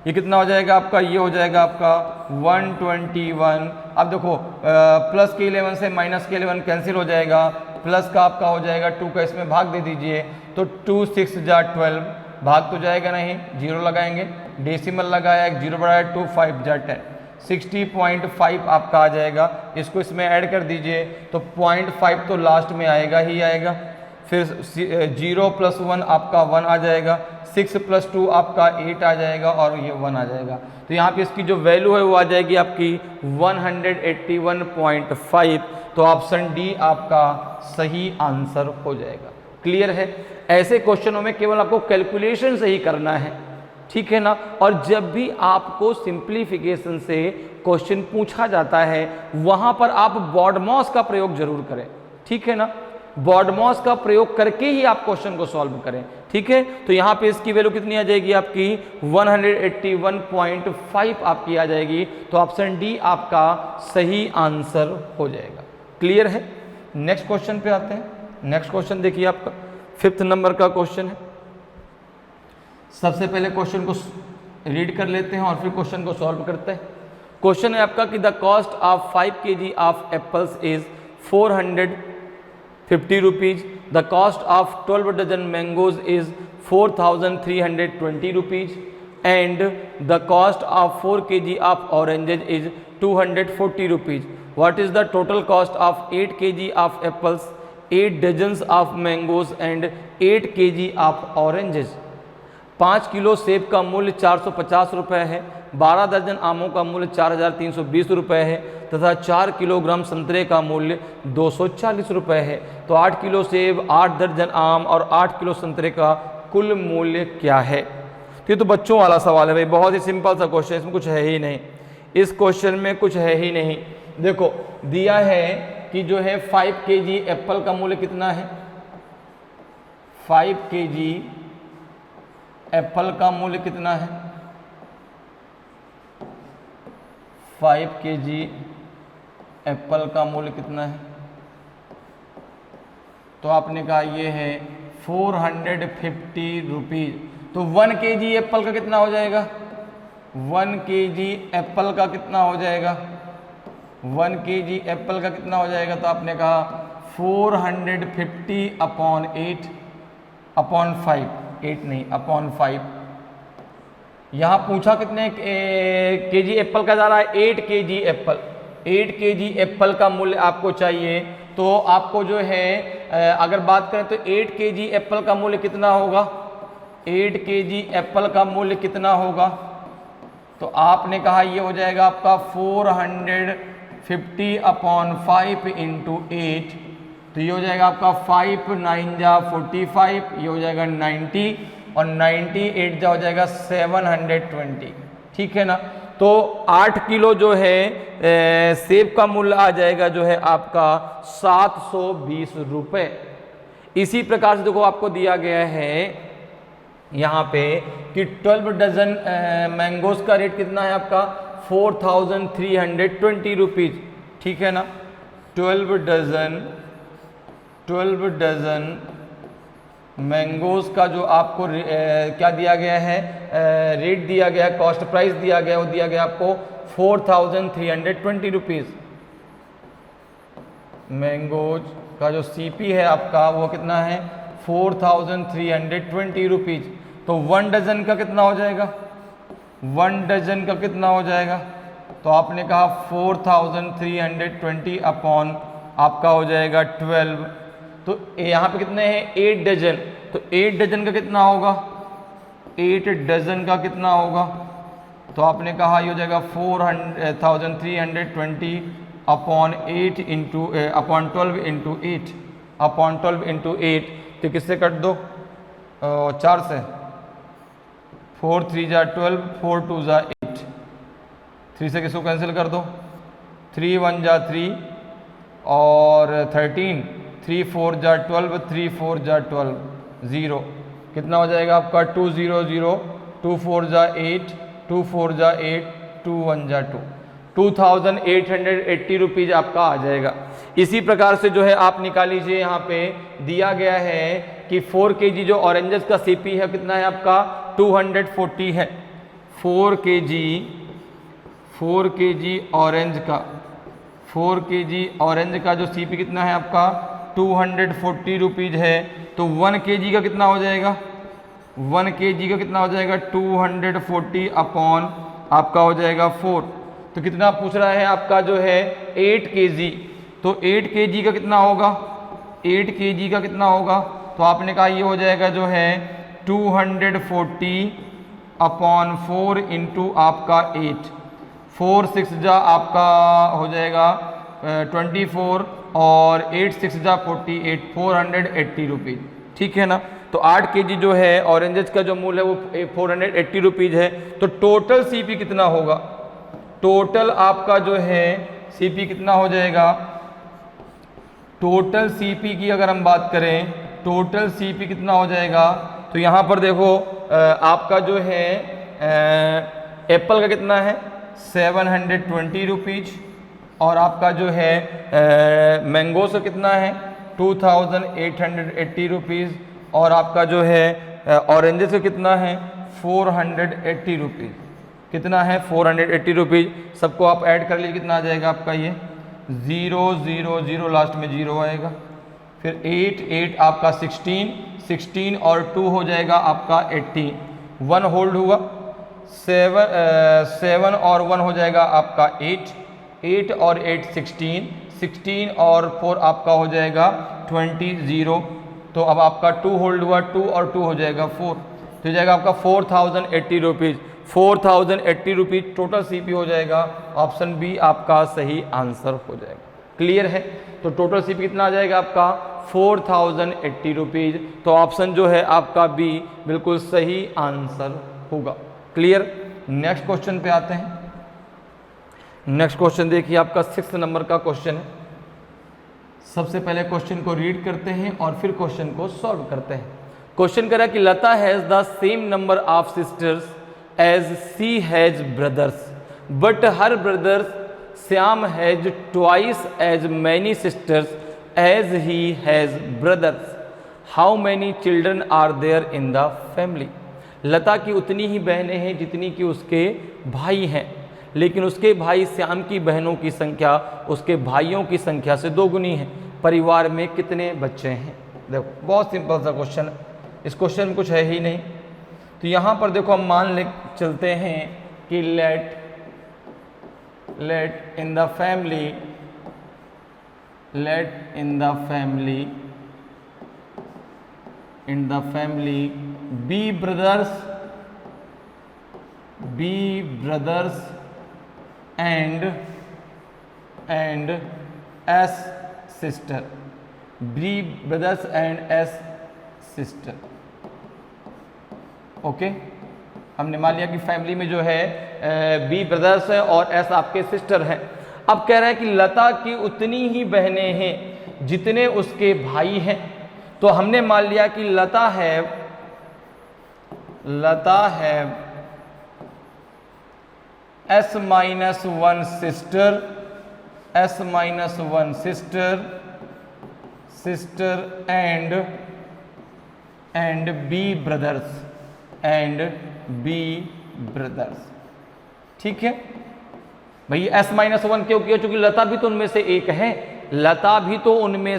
ये कितना हो जाएगा आपका, ये हो जाएगा आपका 121। अब देखो प्लस के 11 से माइनस के 11 कैंसिल हो जाएगा, प्लस का आपका हो जाएगा 2 का इसमें भाग दे दीजिए, तो 2 6 जा 12, भाग तो जाएगा नहीं, जीरो लगाएंगे, डेसिमल लगाया, एक जीरो बढ़ाया 2 5 जा 10, 60.5 आपका आ जाएगा। इसको इसमें ऐड कर दीजिए तो 0.5 तो लास्ट में आएगा ही आएगा। फिर 0 + 1 आपका 1 आ जाएगा, 6 + 2 आपका 8 आ जाएगा, और ये 1 आ जाएगा। तो यहाँ पे इसकी जो वैल्यू है वो आ जाएगी आपकी 181.5। तो ऑप्शन डी आपका सही आंसर हो जाएगा। क्लियर है। ऐसे क्वेश्चनों में केवल आपको कैलकुलेशन से ही करना है, ठीक है ना। और जब भी आपको सिंप्लीफिकेशन से क्वेश्चन पूछा जाता है वहां पर आप BODMAS का प्रयोग जरूर करें, ठीक है ना। BODMAS का प्रयोग करके ही आप क्वेश्चन को सॉल्व करें, ठीक है। तो यहाँ पे इसकी वैल्यू कितनी आ जाएगी आपकी 181.5 आपकी आ जाएगी। तो ऑप्शन डी आपका सही आंसर हो जाएगा। क्लियर है। नेक्स्ट क्वेश्चन पे आते हैं। नेक्स्ट क्वेश्चन देखिए आपका 5th नंबर का क्वेश्चन है। सबसे पहले क्वेश्चन को रीड कर लेते हैं और फिर क्वेश्चन को सॉल्व करते हैं। क्वेश्चन है आपका कि the cost of 5 kg of apples is 450 rupees, the cost of 12 dozen mangoes is 4320 rupees, and the cost of 4 kg of oranges is 240 rupees. What is the total cost of 8 kg of apples, 8 dozens of mangoes and 8 kg of oranges. 5 kilo सेब का मूल्य 450 रुपये है, 12 दर्जन आमों का मूल्य 4320 रुपये है तथा 4 किलोग्राम संतरे का मूल्य 240 रुपये है। तो 8 किलो सेब, 8 दर्जन आम और 8 किलो संतरे का कुल मूल्य क्या है? तो ये तो बच्चों वाला सवाल है भाई, बहुत ही सिंपल सा क्वेश्चन, इसमें कुछ है ही नहीं, इस क्वेश्चन में कुछ है ही नहीं। देखो दिया है कि जो है 5 kg एप्पल का मूल्य कितना है, 5 kg एप्पल का मूल्य कितना है, 5 kg एप्पल का मूल्य कितना है? तो आपने कहा ये है 450 रुपीज। तो 1 kg एप्पल का कितना हो जाएगा, 1 kg एप्पल का कितना हो जाएगा, 1 kg एप्पल का कितना हो जाएगा, तो आपने कहा 450 अपॉन 8 अपॉन 5, 8 नहीं अपॉन 5। यहाँ पूछा कितने केजी एप्पल का जा रहा है, 8 kg एप्पल, 8 kg एप्पल का मूल्य आपको चाहिए। तो आपको जो है अगर बात करें तो 8 kg एप्पल का मूल्य कितना होगा, 8 kg एप्पल का मूल्य कितना होगा, तो आपने कहा ये हो जाएगा आपका 450 अपॉन 5 इंटू 8, तो ये हो जाएगा आपका 5 9 जा 45, ये हो जाएगा 90 और 98 जा हो जाएगा 720, ठीक है ना। तो 8 किलो जो है सेब का मूल्य आ जाएगा जो है आपका 720 रुपये। इसी प्रकार से देखो आपको दिया गया है यहाँ पे कि 12 डजन मैंगोज का रेट कितना है आपका 4320 रुपीज़, ठीक है ना। 12 डजन मैंगोज का जो आपको क्या दिया गया है, रेट दिया गया है, कॉस्ट प्राइस दिया गया, वो दिया गया आपको 4320 रुपीज़। मैंगोज का जो सीपी है आपका वो कितना है 4320 रुपीज़। तो 1 डजन का कितना हो जाएगा, 1 डजन का कितना हो जाएगा, तो आपने कहा 4320 अपॉन आपका हो जाएगा 12, तो यहाँ पे कितने हैं 8 डजन, तो 8 डजन का कितना होगा, 8 डजन का कितना होगा, तो आपने कहा ये हो जाएगा 4320 upon 8 into upon 12 into 8 upon 12 into 8, तो किससे कट दो 4 से, 4 3 जा 12, 4 2 जा 8, 3 से किसको कैंसिल कर दो, 3 1 जा 3 और 13, 3 4 जा 12, 3 4 जा 12, 0 कितना हो जाएगा आपका 200, 2 4 जा 8, 2 4 जा 8, 2 1 जा 2, 2880 रुपीज़ आपका आ जाएगा। इसी प्रकार से जो है आप निकाल लीजिए, यहाँ पे दिया गया है कि 4 kg जो ऑरेंजेस का सीपी है कितना है आपका 240 है, 4 kg ऑरेंज का, 4 kg ऑरेंज का जो सीपी कितना है आपका 240 रुपीज़ है। तो 1 kg का कितना हो जाएगा, 1 kg का कितना हो जाएगा 240 अपॉन आपका हो जाएगा 4, तो कितना पूछ रहा है आपका जो है 8 kg, तो 8 kg का कितना होगा, 8 kg का कितना होगा, तो आपने कहा ये हो जाएगा जो है 240 अपॉन 4 इंटू आपका 8, 4 6 जा आपका हो जाएगा 24 और 8 6 जा 48, 480 रुपीज़, ठीक है ना। तो 8 kg जो है ऑरेंजेस का जो मूल्य है वो 480 रुपीज़ है। तो टोटल सीपी कितना होगा, टोटल आपका जो है सीपी कितना हो जाएगा, टोटल सीपी की अगर हम बात करें, टोटल सीपी कितना हो जाएगा, तो यहाँ पर देखो आपका जो है एप्पल का कितना है 720 रुपीज़ और आपका जो है मैंगो से कितना है 2880 रुपीज़ और आपका जो है ऑरेंजेस का कितना है 480 रुपीज़, कितना है 480 रुपीज़। सबको आप ऐड कर लीजिए, कितना आ जाएगा आपका ये 0 0 0 लास्ट में 0 आएगा, फिर 8 8 आपका 16 और 2 हो जाएगा आपका 18, 1 होल्ड हुआ, 7 और 1 हो जाएगा आपका 8 और 8 16 और 4 आपका हो जाएगा 20 0, तो अब आपका 2 होल्ड हुआ, 2 और 2 हो जाएगा 4, तो हो जाएगा आपका 4080 रुपीज़, 4080 रुपीज़ टोटल सीपी हो जाएगा। ऑप्शन बी आपका सही आंसर हो जाएगा। क्लियर है, तो टोटल सीपी कितना आ जाएगा आपका 4080 रुपीज़, तो ऑप्शन जो है आपका बी बिल्कुल सही आंसर होगा। क्लियर। नेक्स्ट क्वेश्चन पे आते हैं। नेक्स्ट क्वेश्चन देखिए आपका 6 नंबर का क्वेश्चन है। सबसे पहले क्वेश्चन को रीड करते हैं और फिर क्वेश्चन को सॉल्व करते हैं। क्वेश्चन करा कि Lata has the same number of sisters as she has brothers but her brothers Shyam has twice as many sisters as he has brothers, how many children are there in the family. Lata की उतनी ही बहनें हैं जितनी कि उसके भाई हैं, लेकिन उसके भाई श्याम की बहनों की संख्या उसके भाइयों की संख्या से 2 गुनी है। परिवार में कितने बच्चे हैं? देखो बहुत सिंपल सा क्वेश्चन है, इस क्वेश्चन में कुछ है ही नहीं। तो यहाँ पर देखो हम मान ले चलते हैं कि let in the family B brothers and S sister, B brothers and S sister। Okay, हमने मान लिया कि फैमिली में जो है बी ब्रदर्स है और एस आपके सिस्टर हैं। अब कह रहा है कि लता की उतनी ही बहनें हैं जितने उसके भाई हैं। तो हमने मान लिया कि लता है S-1 sister and B brothers। ठीक है भाई, S-1 क्यों किया? क्योंकि लता भी तो उनमें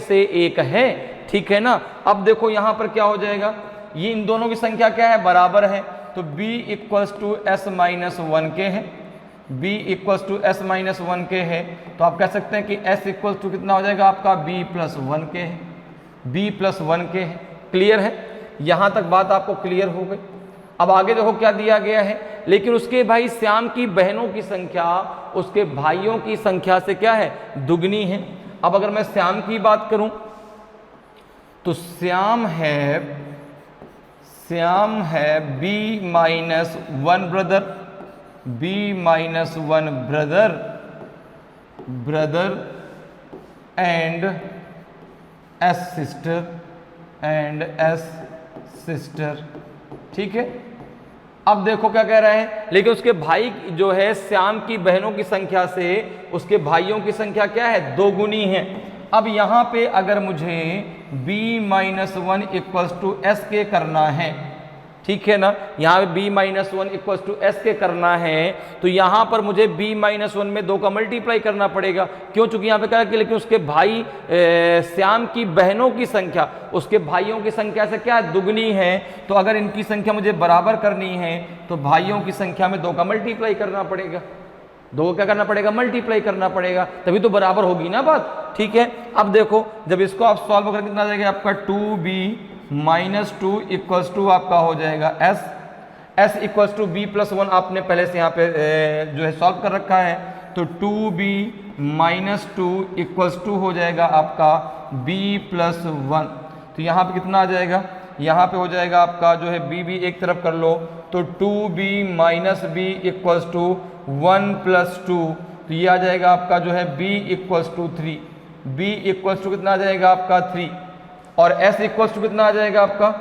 से एक है, ठीक है ना। अब देखो यहां पर क्या हो जाएगा, ये इन दोनों की संख्या क्या है? बराबर है। तो B इक्वल्स टू S-1 के है, B इक्वल्स टू S-1 के है। तो आप कह सकते हैं कि S इक्वल्स टू कितना हो जाएगा आपका? B+1 के है, B+1 के है। क्लियर है? यहां तक बात आपको क्लियर हो गई। अब आगे देखो क्या दिया गया है, लेकिन उसके भाई श्याम की बहनों की संख्या उसके भाइयों की संख्या से क्या है? दुगनी है। अब अगर मैं श्याम की बात करूं तो श्याम है B-1 brother and S sister, ठीक है। अब देखो क्या कह रहा है, लेकिन उसके भाई जो है श्याम की बहनों की संख्या से उसके भाइयों की संख्या क्या है? 2 गुनी है। अब यहां पे अगर मुझे B-1 इक्वल्स टू एस के करना है, ठीक है ना, यहाँ पे B-1 इक्वल्स टू एस के करना है, तो यहाँ पर मुझे B-1 में 2 का मल्टीप्लाई करना पड़ेगा। क्यों? चूंकि यहाँ पे कहा कि लेकिन उसके भाई श्याम की बहनों की संख्या उसके भाइयों की संख्या से क्या दुगनी है। तो अगर इनकी संख्या मुझे बराबर करनी है तो भाइयों की संख्या में 2 का मल्टीप्लाई करना पड़ेगा। 2 क्या करना पड़ेगा? मल्टीप्लाई करना पड़ेगा, तभी तो बराबर होगी ना बात, ठीक है। अब देखो जब इसको आप सॉल्व करके कितना आ जाएगा आपका 2B-2 इक्वल्स टू आपका हो जाएगा S इक्वल्स टू B+1 आपने पहले से यहाँ पे जो है सॉल्व कर रखा है। तो 2B-2 इक्वल्स टू हो जाएगा आपका B+1। तो यहाँ पे कितना आ जाएगा? यहाँ पे हो जाएगा आपका जो है B एक तरफ कर लो, तो 2B-B इक्वल्स टू 1+2। तो ये आ जाएगा आपका जो है B equals to 3, B equals to कितना आ जाएगा आपका 3, और S इक्वल्स टू कितना आ जाएगा आपका?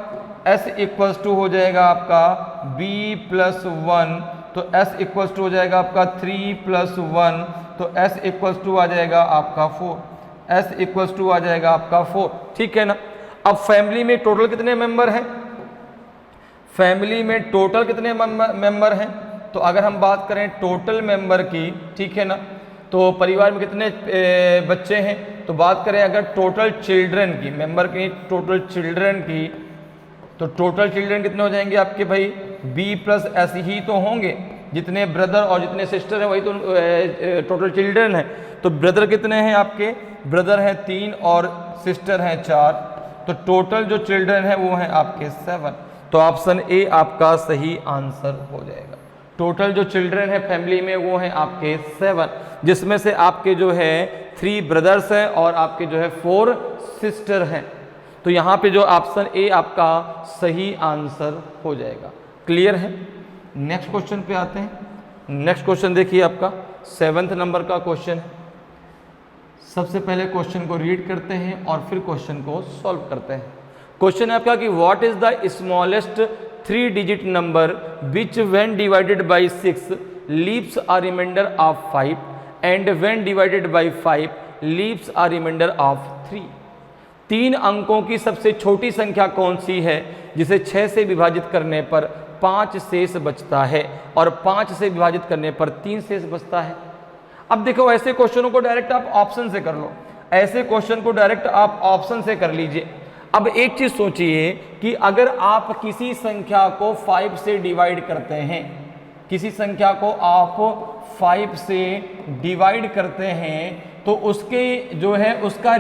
S इक्वल्स टू हो जाएगा आपका B+1। तो S इक्वल्स टू हो जाएगा आपका 3+1, तो S इक्वल्स टू आ जाएगा आपका 4, S इक्वल्स टू आ जाएगा आपका 4, ठीक है ना। अब फैमिली में टोटल कितने मेंबर हैं? फैमिली में टोटल कितने मेंबर हैं? तो अगर हम बात करें टोटल मेंबर की, ठीक है ना, तो परिवार में कितने बच्चे हैं? तो बात करें अगर टोटल चिल्ड्रन की, मेंबर की टोटल चिल्ड्रन की, तो टोटल चिल्ड्रन कितने हो जाएंगे आपके भाई? B+S ही तो होंगे, जितने ब्रदर और जितने सिस्टर हैं वही तो टोटल चिल्ड्रन है। तो ब्रदर कितने हैं आपके? ब्रदर हैं 3 और सिस्टर हैं 4। तो टोटल जो चिल्ड्रन है वो हैं आपके 7। तो ऑप्शन ए आपका सही आंसर हो जाएगा। टोटल जो चिल्ड्रन है फैमिली में वो हैं आपके 7, जिसमें से आपके जो है 3 ब्रदर्स हैं और आपके जो है 4 सिस्टर हैं। तो यहाँ पे जो ऑप्शन ए आपका सही आंसर हो जाएगा। क्लियर है? नेक्स्ट क्वेश्चन पे आते हैं। नेक्स्ट क्वेश्चन देखिए आपका 7th नंबर का क्वेश्चन है। सबसे पहले क्वेश्चन को रीड करते हैं और फिर क्वेश्चन को सॉल्व करते हैं। क्वेश्चन है आपका कि what is the smallest 3 digit number which when divided by 6 leaves a remainder of 5 and when divided by 5 leaves a remainder of 3। 3 अंकों की सबसे छोटी संख्या कौन सी है जिसे 6 से विभाजित करने पर 5 शेष बचता है और 5 से विभाजित करने पर 3 शेष बचता है। अब देखो ऐसे क्वेश्चनों को डायरेक्ट आप ऑप्शन से कर लो, ऐसे क्वेश्चन को डायरेक्ट आप ऑप्शन से कर लीजिए। अब एक चीज सोचिए कि अगर आप किसी संख्या को 5 से डिवाइड करते हैं, किसी संख्या को आप 5 से डिवाइड करते हैं तो उसके जो है उसका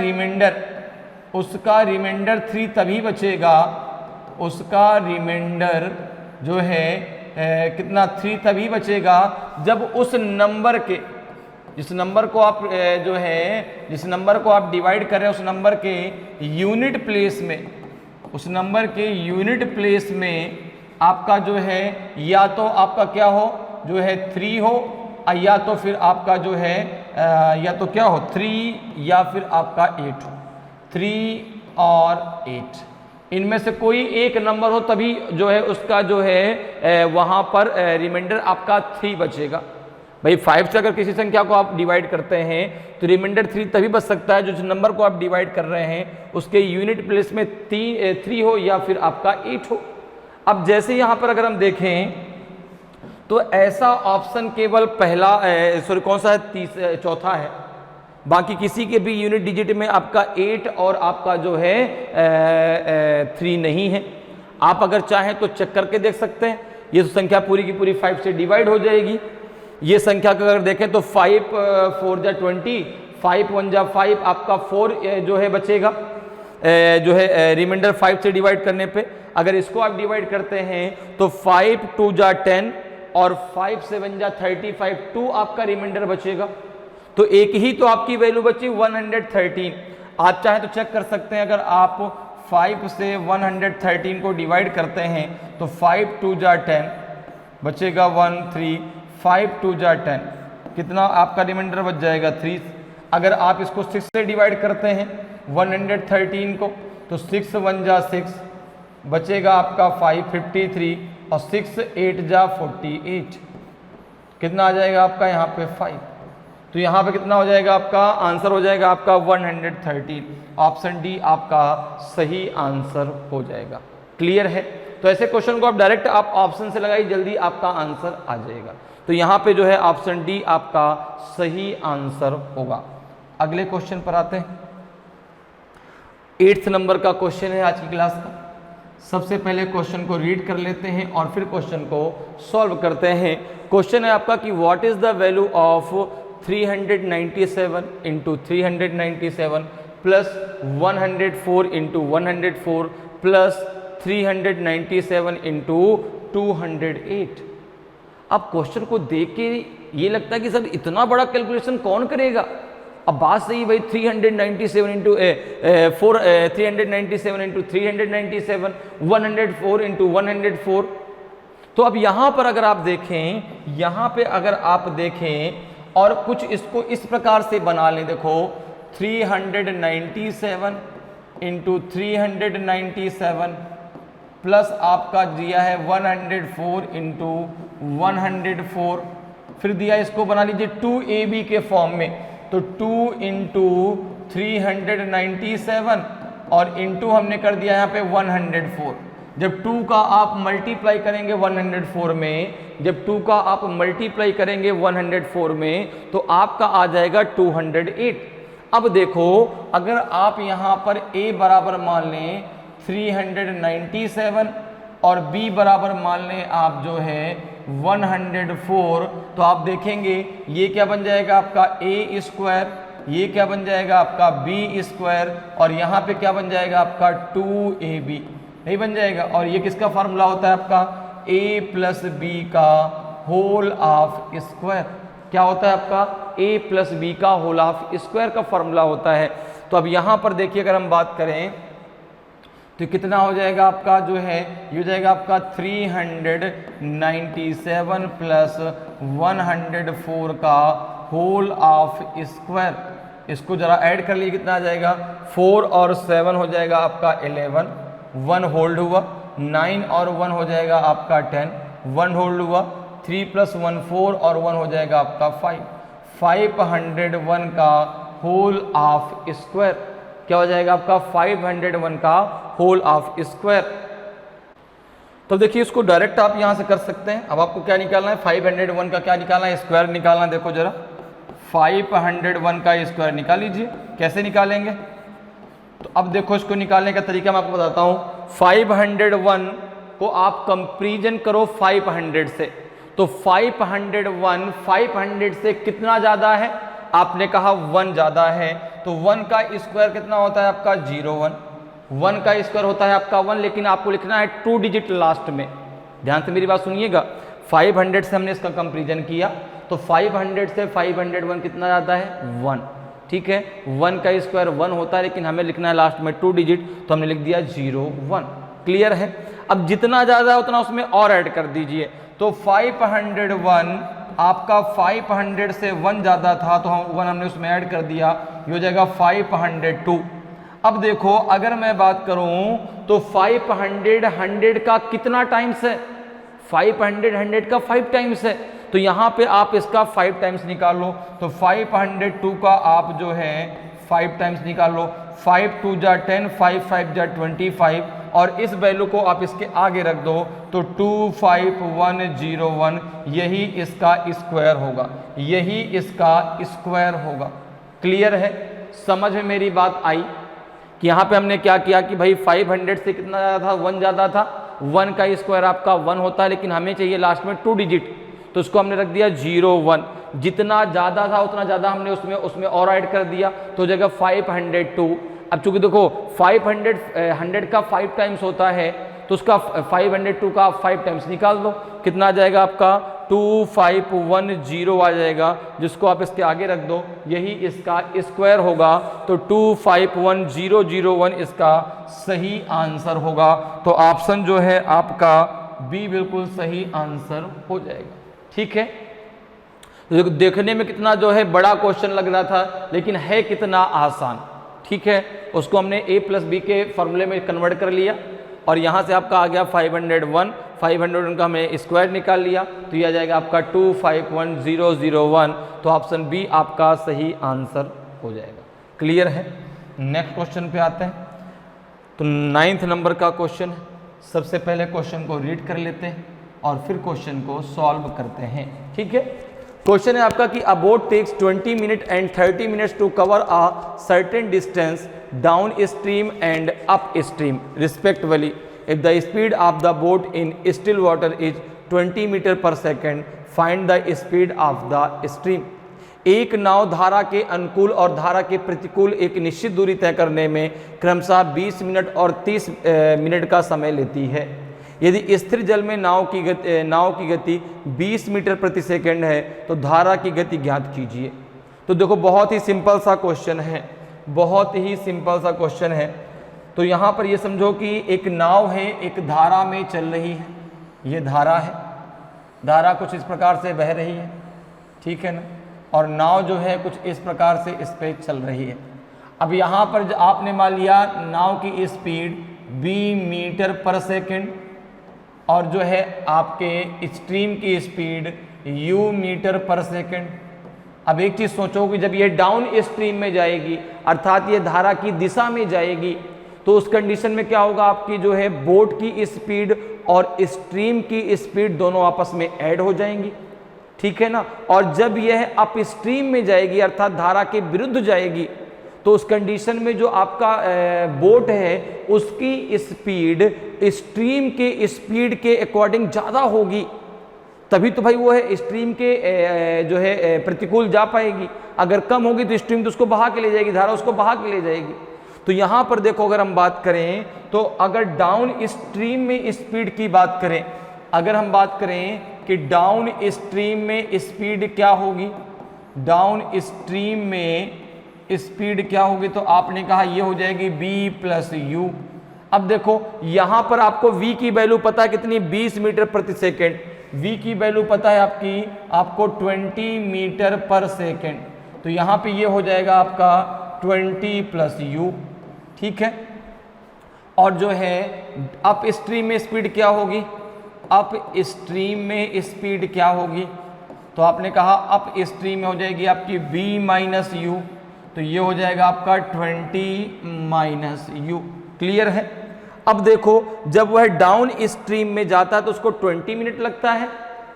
रिमाइंडर 3 तभी बचेगा, उसका रिमाइंडर जो है कितना 3 तभी बचेगा जब उस नंबर के, जिस नंबर को आप जो है जिस नंबर को आप डिवाइड कर रहे हैं उस नंबर के यूनिट प्लेस में, उस नंबर के यूनिट प्लेस में आपका जो है या तो आपका क्या हो जो है 3 हो, या तो फिर आपका जो है या तो क्या हो 3 या फिर आपका 8 हो, 3 और 8 इनमें से कोई एक नंबर हो तभी जो है उसका जो है वहाँ पर रिमाइंडर आपका 3 बचेगा। भाई 5 से अगर किसी संख्या को आप डिवाइड करते हैं तो रिमाइंडर 3 तभी बच सकता है जिस नंबर को आप डिवाइड कर रहे हैं उसके यूनिट प्लेस में 3 हो या फिर आपका 8 हो। अब जैसे यहाँ पर अगर हम देखें तो ऐसा ऑप्शन केवल पहला सॉरी कौन सा है, चौथा है। बाकी किसी के भी यूनिट डिजिट में आपका 8 और आपका जो है 3 नहीं है। आप अगर चाहें तो चेक करके देख सकते हैं, ये संख्या पूरी की पूरी 5 से डिवाइड हो जाएगी। ये संख्या का अगर देखें तो 5 4 जा 20, 5 1 जा 5, आपका 4 जो है बचेगा जो है रिमाइंडर 5 से डिवाइड करने पे। अगर इसको आप डिवाइड करते हैं तो 5 2 जा 10 और 5 7 जा 35, 2 आपका रिमाइंडर बचेगा। तो एक ही तो आपकी वैल्यू बची 113। आप चाहें तो चेक कर सकते हैं, अगर आप 5 से 113 को डिवाइड करते हैं तो 5 2 जा 10 बचेगा 1 3, 5 2 जा 10 कितना आपका रिमाइंडर बच जाएगा 3। अगर आप इसको 6 से डिवाइड करते हैं 113 को तो 6 1 जा 6 बचेगा आपका 5 53 और 6 8 जा 48 कितना आ जाएगा आपका यहाँ पे 5। तो यहाँ पे कितना हो जाएगा आपका आंसर हो जाएगा आपका 113। ऑप्शन डी आपका सही आंसर हो जाएगा। क्लियर है? तो ऐसे क्वेश्चन को आप डायरेक्ट आप ऑप्शन से लगाइए, जल्दी आपका आंसर आ जाएगा। तो यहाँ पे जो है ऑप्शन डी आपका सही आंसर होगा। अगले क्वेश्चन पर आते हैं। 8th नंबर का क्वेश्चन है आज की क्लास का। सबसे पहले क्वेश्चन को रीड कर लेते हैं और फिर क्वेश्चन को सॉल्व करते हैं। क्वेश्चन है आपका कि what is the value of 397 into 397 plus 104 into 104 plus 397 into 208। अब क्वेश्चन को देख के ये लगता है कि सर इतना बड़ा कैलकुलेशन कौन करेगा। अब बात सही भाई 397 इंटू 397 इंटू 397 104 इंटू 104। तो अब यहाँ पर अगर आप देखें, यहाँ पे अगर आप देखें और कुछ इसको इस प्रकार से बना लें, देखो 397 इंटू 397 प्लस आपका दिया है 104 इंटू 104, फिर दिया इसको बना लीजिए 2ab के फॉर्म में। तो 2 इंटू 397 और इंटू हमने कर दिया यहाँ पे 104। जब 2 का आप मल्टीप्लाई करेंगे 104 में, जब 2 का आप मल्टीप्लाई करेंगे 104 में तो आपका आ जाएगा 208। अब देखो अगर आप यहाँ पर a बराबर मान लें 397 और b बराबर मान लें आप जो है 104, तो आप देखेंगे ये क्या बन जाएगा आपका a स्क्वायर, ये क्या बन जाएगा आपका b स्क्वायर और यहाँ पे क्या बन जाएगा आपका 2ab, नहीं बन जाएगा। और ये किसका फार्मूला होता है आपका a प्लस b का होल ऑफ स्क्वायर। क्या होता है आपका a प्लस b का होल ऑफ स्क्वायर का फार्मूला होता है। तो अब यहाँ पर देखिए अगर हम बात करें तो कितना हो जाएगा आपका जो है, ये हो जाएगा आपका 397 प्लस 104 का होल ऑफ स्क्वायर। इसको जरा ऐड कर लिए कितना आ जाएगा 4 और 7 हो जाएगा आपका 11, 1 होल्ड हुआ, 9 और 1 हो जाएगा आपका 10, 1 होल्ड हुआ, 3 प्लस 1 4 और 1 हो जाएगा आपका 5, 501 का होल ऑफ स्क्वायर। क्या हो जाएगा आपका 501 का होल ऑफ स्क्वायर। तो देखिए इसको डायरेक्ट आप यहाँ से कर सकते हैं। अब आपको क्या निकालना है, 501 का क्या निकालना है, स्क्वायर निकालना है। देखो जरा 501 का स्क्वायर निकाल लीजिए। कैसे निकालेंगे, तो अब देखो इसको निकालने का तरीका मैं आपको बताता हूँ। 501 को आप कंपेरिजन करो 500 से, तो 501 500 से कितना ज़्यादा है, आपने कहा 1 ज़्यादा है, तो 1 का स्क्वायर कितना होता है आपका 01, 1 का स्क्वायर होता है आपका 1, लेकिन आपको लिखना है 2 डिजिट लास्ट में। ध्यान से मेरी बात सुनिएगा, 500 से हमने इसका कंपेरिजन किया, तो 500 से 501 कितना ज़्यादा है 1, ठीक है। 1 का स्क्वायर 1 होता है, लेकिन हमें लिखना है लास्ट में 2 डिजिट, तो हमने लिख दिया 01। क्लियर है। अब जितना ज़्यादा है उतना उसमें और ऐड कर दीजिए, तो 501 आपका 500 से 1 ज़्यादा था, तो हम 1 हमने उसमें ऐड कर दिया, ये हो जाएगा 502। अब देखो अगर मैं बात करूं तो 500 100 का कितना टाइम्स है, 500 100 का 5 टाइम्स है, तो यहाँ पे आप इसका 5 टाइम्स निकाल लो, तो 502 का आप जो है 5 टाइम्स निकाल लो। 5 2 जा 10, 5 5 जा 25, और इस वैल्यू को आप इसके आगे रख दो, तो 25101 यही इसका स्क्वायर होगा, यही इसका स्क्वायर होगा। क्लियर है, समझ में मेरी बात आई कि यहाँ पे हमने क्या किया कि भाई 500 से कितना ज़्यादा था, 1 ज़्यादा था, 1 का स्क्वायर आपका 1 होता है, लेकिन हमें चाहिए लास्ट में 2 डिजिट, तो उसको हमने रख दिया 01। जितना ज़्यादा था उतना ज़्यादा हमने उसमें और ऐड कर दिया, तो हो जाएगा 502। अब चूंकि देखो 100 का 5 टाइम्स होता है, तो उसका 502 का आप 5 टाइम्स निकाल दो, कितना आ जाएगा आपका 2510 आ जाएगा, जिसको आप इसके आगे रख दो, यही इसका स्क्वायर होगा, तो 251001 इसका सही आंसर होगा। तो ऑप्शन जो है आपका बी बिल्कुल सही आंसर हो जाएगा। ठीक है, देखने में कितना जो है बड़ा क्वेश्चन लग रहा था, लेकिन है कितना आसान। ठीक है, उसको हमने a प्लस बी के फॉर्मूले में कन्वर्ट कर लिया, और यहाँ से आपका आ गया 501 का हमने स्क्वायर निकाल लिया, तो यह आ जाएगा आपका 251001, तो ऑप्शन बी आपका सही आंसर हो जाएगा। क्लियर है। नेक्स्ट क्वेश्चन पे आते हैं, तो 9th नंबर का क्वेश्चन है। सबसे पहले क्वेश्चन को रीड कर लेते हैं और फिर क्वेश्चन को सॉल्व करते हैं। ठीक है, क्वेश्चन है आपका कि a boat takes 20 minute and 30 minutes to cover a certain distance downstream and upstream respectively if the speed of the boat in still water is 20 metre per second, find the speed of the stream. एक नाव धारा के अनुकूल और धारा के प्रतिकूल एक निश्चित दूरी तय करने में क्रमशः 20 मिनट और 30 मिनट का समय लेती है। यदि स्थिर जल में नाव की गति 20 मीटर प्रति सेकंड है, तो धारा की गति ज्ञात कीजिए। तो देखो बहुत ही सिंपल सा क्वेश्चन है, बहुत ही सिंपल सा क्वेश्चन है। तो यहाँ पर ये समझो कि एक नाव है, एक धारा में चल रही है, ये धारा है, धारा कुछ इस प्रकार से बह रही है, ठीक है ना, और नाव जो है कुछ इस प्रकार से इस पे चल रही है। अब यहाँ पर आपने मान लिया नाव की स्पीड 20 मीटर पर सेकंड, और जो है आपके स्ट्रीम की स्पीड u मीटर पर सेकंड। अब एक चीज़ सोचो कि जब ये डाउन स्ट्रीम में जाएगी, अर्थात ये धारा की दिशा में जाएगी, तो उस कंडीशन में क्या होगा, आपकी जो है बोट की स्पीड और स्ट्रीम की स्पीड दोनों आपस में ऐड हो जाएंगी। ठीक है ना, और जब यह अप स्ट्रीम में जाएगी, अर्थात धारा के विरुद्ध जाएगी, तो उस कंडीशन में जो आपका बोट है उसकी स्पीड स्ट्रीम के स्पीड के अकॉर्डिंग ज़्यादा होगी, तभी तो भाई वो है स्ट्रीम के जो है प्रतिकूल जा पाएगी। अगर कम होगी तो स्ट्रीम तो उसको बहा के ले जाएगी, धारा उसको बहा के ले जाएगी। तो यहाँ पर देखो अगर हम बात करें, तो अगर डाउन स्ट्रीम में स्पीड की बात करें, अगर हम बात करें कि डाउन स्ट्रीम में स्पीड क्या होगी, डाउन स्ट्रीम में स्पीड क्या होगी, तो आपने कहा ये हो जाएगी v प्लस यू। अब देखो यहाँ पर आपको v की वैल्यू पता है कितनी, 20 मीटर प्रति सेकेंड, v की वैल्यू पता है आपको 20 मीटर पर सेकेंड, तो यहाँ पे ये हो जाएगा आपका 20 प्लस यू। ठीक है, और जो है अप स्ट्रीम में स्पीड क्या होगी, अप स्ट्रीम में स्पीड क्या होगी, तो आपने कहा अप स्ट्रीम में हो जाएगी आपकी v माइनस यू, तो ये हो जाएगा आपका 20 माइनस यू। क्लियर है। अब देखो जब वह डाउन स्ट्रीम में जाता है तो उसको 20 मिनट लगता है,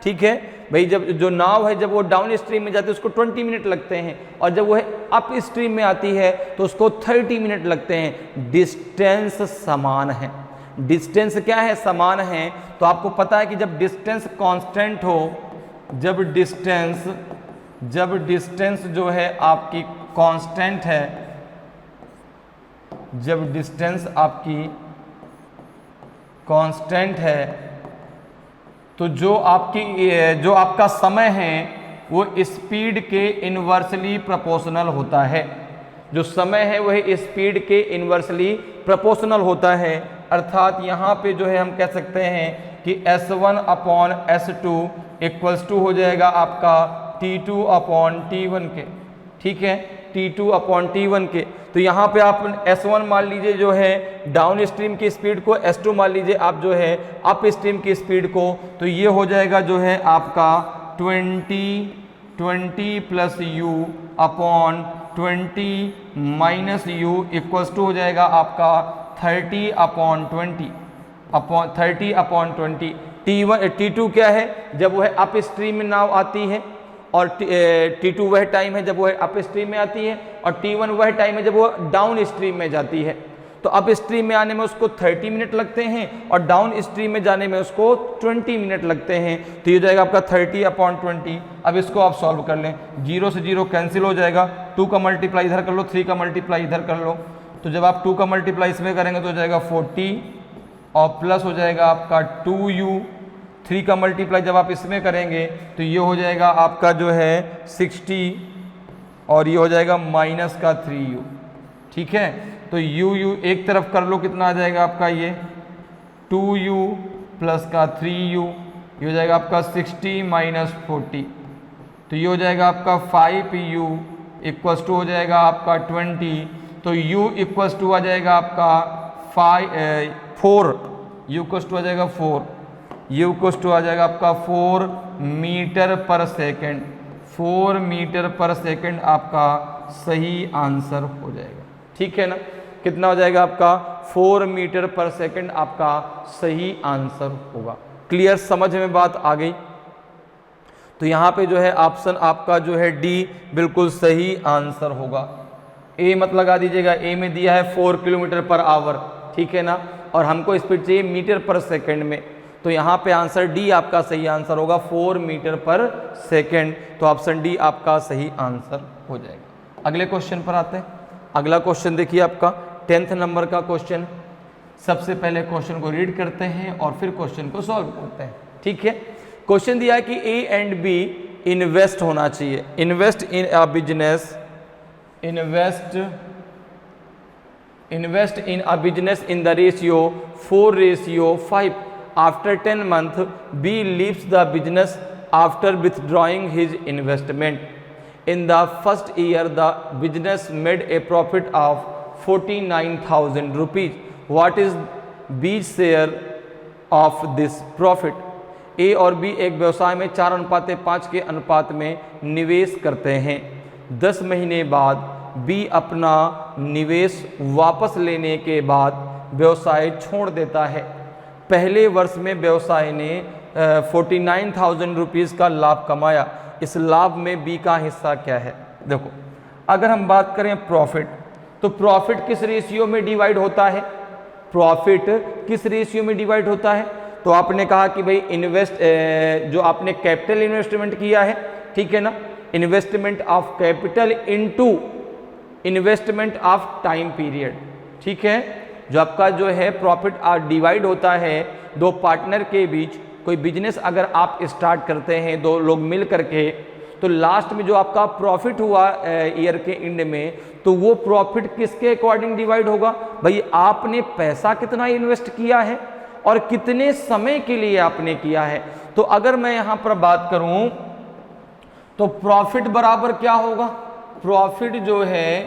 ठीक है भाई। जब जो नाव है जब वो डाउन स्ट्रीम में जाती है उसको 20 मिनट लगते हैं, और जब वह अप स्ट्रीम में आती है तो उसको 30 मिनट लगते हैं। डिस्टेंस समान है, डिस्टेंस क्या है, समान है। तो आपको पता है कि जब डिस्टेंस कांस्टेंट हो, जब डिस्टेंस जो है आपकी कांस्टेंट है, जब डिस्टेंस आपकी कांस्टेंट है तो जो आपका समय है वो स्पीड के इन्वर्सली प्रोपोर्शनल होता है। जो समय है वह स्पीड के इन्वर्सली प्रोपोर्शनल होता है। अर्थात यहाँ पे जो है हम कह सकते हैं कि S1 upon S2 equals to हो जाएगा आपका T2 अपॉन T1 के, ठीक है, T2 अपॉन T1 के। तो यहाँ पे आप S1 मान लीजिए जो है डाउन स्ट्रीम की स्पीड को, S2 मान लीजिए आप जो है अप स्ट्रीम की स्पीड को। तो ये हो जाएगा जो है आपका 20 plus u upon 20 minus u equals to हो जाएगा आपका 30 अपॉन 20। T2 क्या है, जब वह अप स्ट्रीम में नाव आती है, और T2 वह टाइम है जब वह अप स्ट्रीम में आती है, और T1 वह टाइम है जब वह डाउन स्ट्रीम में जाती है। तो अप स्ट्रीम में आने में उसको 30 मिनट लगते हैं और डाउन स्ट्रीम में जाने में उसको 20 मिनट लगते हैं। तो ये जाएगा आपका 30 अपॉन 20। अब इसको आप सॉल्व कर लें, 0 से 0 कैंसिल हो जाएगा, 2 का मल्टीप्लाई इधर कर लो, 3 का मल्टीप्लाई इधर कर लो। तो जब आप 2 का मल्टीप्लाई इसमें करेंगे तो हो जाएगा 40 और प्लस हो जाएगा आपका 2u। 3 का मल्टीप्लाई जब आप इसमें करेंगे तो ये हो जाएगा आपका जो है 60 और ये हो जाएगा माइनस का 3u, ठीक है। तो u एक तरफ कर लो, कितना आ जाएगा आपका ये 2u प्लस का 3u, ये हो जाएगा आपका 60 माइनस 40। तो ये हो जाएगा आपका 5u इक्वल्स टू हो जाएगा आपका 20। तो u इक्वल्स टू आ जाएगा आपका 4, u इक्वल्स टू आ जाएगा 4, u इक्वल्स टू आ जाएगा आपका 4 metre per second. 4 metre per second आपका सही आंसर हो जाएगा, ठीक है ना। कितना हो जाएगा आपका 4 मीटर पर सेकेंड आपका सही आंसर होगा। क्लियर, समझ में बात आ गई। तो यहाँ पे जो है ऑप्शन आपका जो है डी बिल्कुल सही आंसर होगा। ए मत लगा दीजिएगा, ए में दिया है 4 किलोमीटर पर आवर, ठीक है ना, और हमको स्पीड चाहिए मीटर पर सेकेंड में। तो यहाँ पे आंसर डी आपका सही आंसर होगा, 4 मीटर पर सेकेंड। तो ऑप्शन डी आपका सही आंसर हो जाएगा। अगले क्वेश्चन पर आते हैं। अगला क्वेश्चन देखिए आपका 10th नंबर का क्वेश्चन। सबसे पहले क्वेश्चन को रीड करते हैं और फिर क्वेश्चन को सॉल्व करते हैं, ठीक है। क्वेश्चन दिया है कि ए एंड बी इन्वेस्ट होना चाहिए, invest in a business, invest in a business in the ratio 4:5। After 10 months B leaves the business after withdrawing his investment. In the first year the business made a profit of 49,000 rupees. What is B's share of this profit? A और B एक व्यवसाय में 4:5 के अनुपात में निवेश करते हैं। 10 महीने बाद B अपना निवेश वापस लेने के बाद व्यवसाय छोड़ देता है। पहले वर्ष में व्यवसाय ने 49,000 रुपीज़ का लाभ कमाया। इस लाभ में बी का हिस्सा क्या है? देखो, अगर हम बात करें प्रॉफिट, तो प्रॉफिट किस रेशियो में डिवाइड होता है? प्रॉफिट किस रेशियो में डिवाइड होता है? तो आपने कहा कि भाई जो आपने कैपिटल इन्वेस्टमेंट किया है, ठीक है ना, investment of capital into investment of time period, ठीक है। जो आपका जो है प्रॉफिट डिवाइड होता है दो पार्टनर के बीच। कोई बिजनेस अगर आप स्टार्ट करते हैं दो लोग मिल करके, तो लास्ट में जो आपका प्रॉफिट हुआ ईयर के एंड में, तो वो प्रॉफिट किसके अकॉर्डिंग डिवाइड होगा? भाई आपने पैसा कितना इन्वेस्ट किया है और कितने समय के लिए आपने किया है। तो अगर मैं यहाँ पर बात करूँ तो प्रॉफिट बराबर क्या होगा? प्रॉफिट जो है,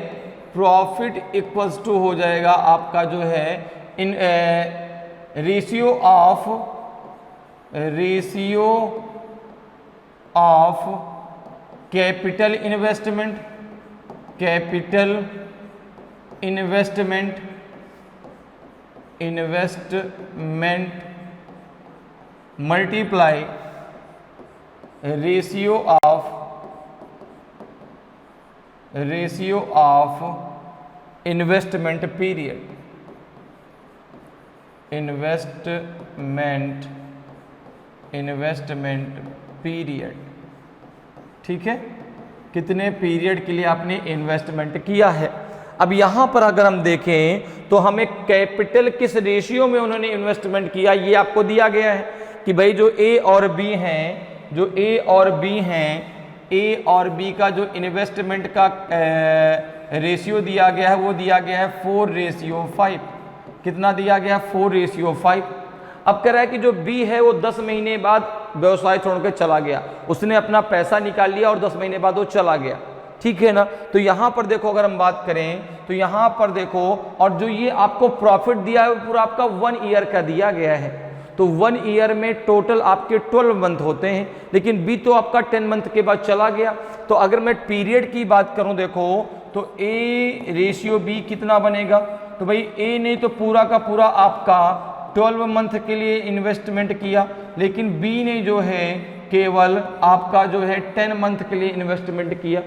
प्रॉफिट इक्वल्स टू हो जाएगा आपका जो है in ratio of capital investment, investment multiply ratio of investment period, investment period, ठीक है, कितने पीरियड के लिए आपने इन्वेस्टमेंट किया है। अब यहां पर अगर हम देखें तो हमें कैपिटल किस रेशियो में उन्होंने इन्वेस्टमेंट किया ये आपको दिया गया है कि भाई जो ए और बी हैं, जो ए और बी हैं, ए और बी का जो इन्वेस्टमेंट का रेशियो दिया गया है वो दिया गया है 4:5। कितना दिया गया? 4:5। अब कह रहा है कि जो बी है वो 10 महीने बाद व्यवसाय छोड़कर चला गया, उसने अपना पैसा निकाल लिया और 10 महीने बाद वो चला गया, ठीक है ना। तो यहां पर देखो, अगर हम बात करें तो यहां पर देखो, और जो ये आपको प्रॉफिट दिया है वो पूरा आपका 1 ईयर का दिया गया है। तो 1 ईयर में टोटल आपके 12 मंथ होते हैं, लेकिन बी तो आपका 10 मंथ के बाद चला गया। तो अगर मैं पीरियड की बात करूं देखो तो ए रेशियो बी कितना बनेगा? तो भाई ए ने तो पूरा का पूरा आपका 12 मंथ के लिए इन्वेस्टमेंट किया, लेकिन बी ने जो है केवल आपका जो है 10 मंथ के लिए इन्वेस्टमेंट किया।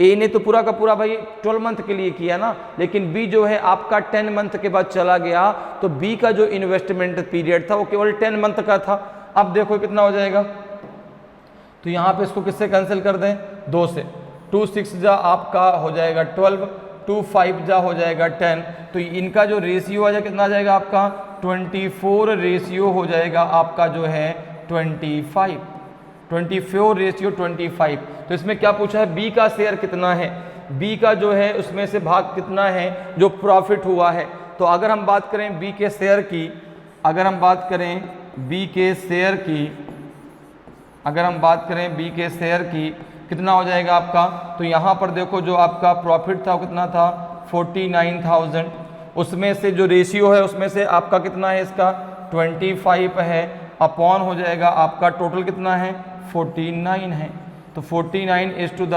ए ने तो पूरा का पूरा भाई 12 मंथ के लिए किया ना, लेकिन बी जो है आपका 10 मंथ के बाद चला गया, तो बी का जो इन्वेस्टमेंट पीरियड था वो केवल 10 मंथ का था। अब देखो कितना हो जाएगा, तो यहाँ पे इसको किससे कैंसिल कर दें? 2 से। 2 6 जा आपका हो जाएगा 12, 2 5 जा हो जाएगा 10। तो इनका जो रेशियो आ जाएगा कितना आ जाएगा आपका? 24 रेशियो हो जाएगा आपका जो है 25। 24:25। तो इसमें क्या पूछा है? बी का शेयर कितना है, बी का जो है उसमें से भाग कितना है जो प्रॉफिट हुआ है। तो अगर हम बात करें बी के शेयर की, अगर हम बात करें बी के शेयर की, अगर हम बात करें बी के शेयर की, कितना हो जाएगा आपका? तो यहाँ पर देखो जो आपका प्रॉफिट था वो कितना था? 49,000। उसमें से जो रेशियो है उसमें से आपका कितना है? इसका 25 है, अपॉन हो जाएगा आपका टोटल कितना है? 49 है। तो 49 इज टू द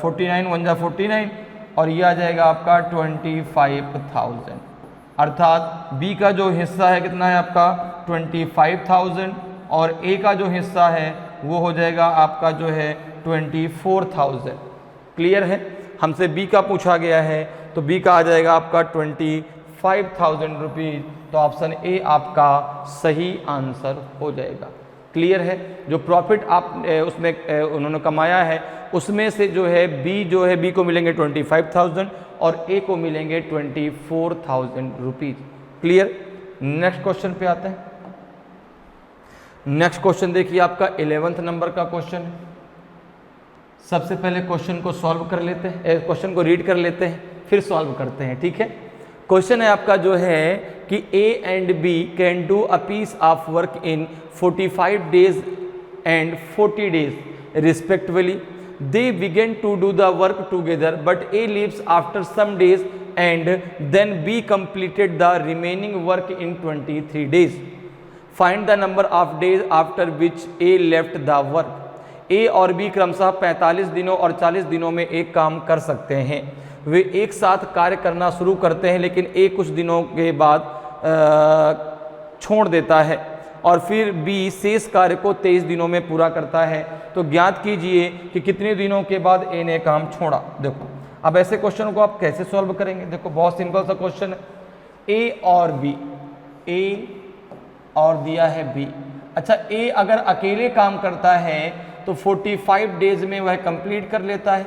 49 1 जा 49, और ये आ जाएगा आपका 25,000। अर्थात बी का जो हिस्सा है कितना है आपका? 25,000, और ए का जो हिस्सा है वो हो जाएगा आपका जो है 24,000। क्लियर है? हमसे बी का पूछा गया है, तो बी का आ जाएगा आपका 25,000 रुपीज़। तो ऑप्शन ए आपका सही आंसर हो जाएगा। क्लियर है? जो प्रॉफिट आप उसमें उन्होंने कमाया है उसमें से जो है बी को मिलेंगे 25,000 और ए को मिलेंगे 24,000 रुपीज़। क्लियर? नेक्स्ट क्वेश्चन पे आते हैं। नेक्स्ट क्वेश्चन देखिए आपका 11th नंबर का क्वेश्चन है। सबसे पहले क्वेश्चन को सॉल्व कर लेते हैं, क्वेश्चन को रीड कर लेते हैं फिर सॉल्व करते हैं, ठीक है। क्वेश्चन है आपका जो है कि A and B can do a piece of work in 45 days and 40 days respectively. They begin to do the work together but A leaves after some days and then B completed the remaining work in 23 days। Find the number of days after which A left the work. A और B क्रमशः 45 दिनों और 40 दिनों में एक काम कर सकते हैं। वे एक साथ कार्य करना शुरू करते हैं, लेकिन ए कुछ दिनों के बाद छोड़ देता है और फिर बी शेष कार्य को 23 दिनों में पूरा करता है। तो ज्ञात कीजिए कि कितने दिनों के बाद ए ने काम छोड़ा। देखो अब ऐसे क्वेश्चन को आप कैसे सॉल्व करेंगे? देखो बहुत सिंपल सा क्वेश्चन है। ए और बी, ए और दिया है बी। अच्छा, ए अगर अकेले काम करता है तो 45 डेज में वह कंप्लीट कर लेता है।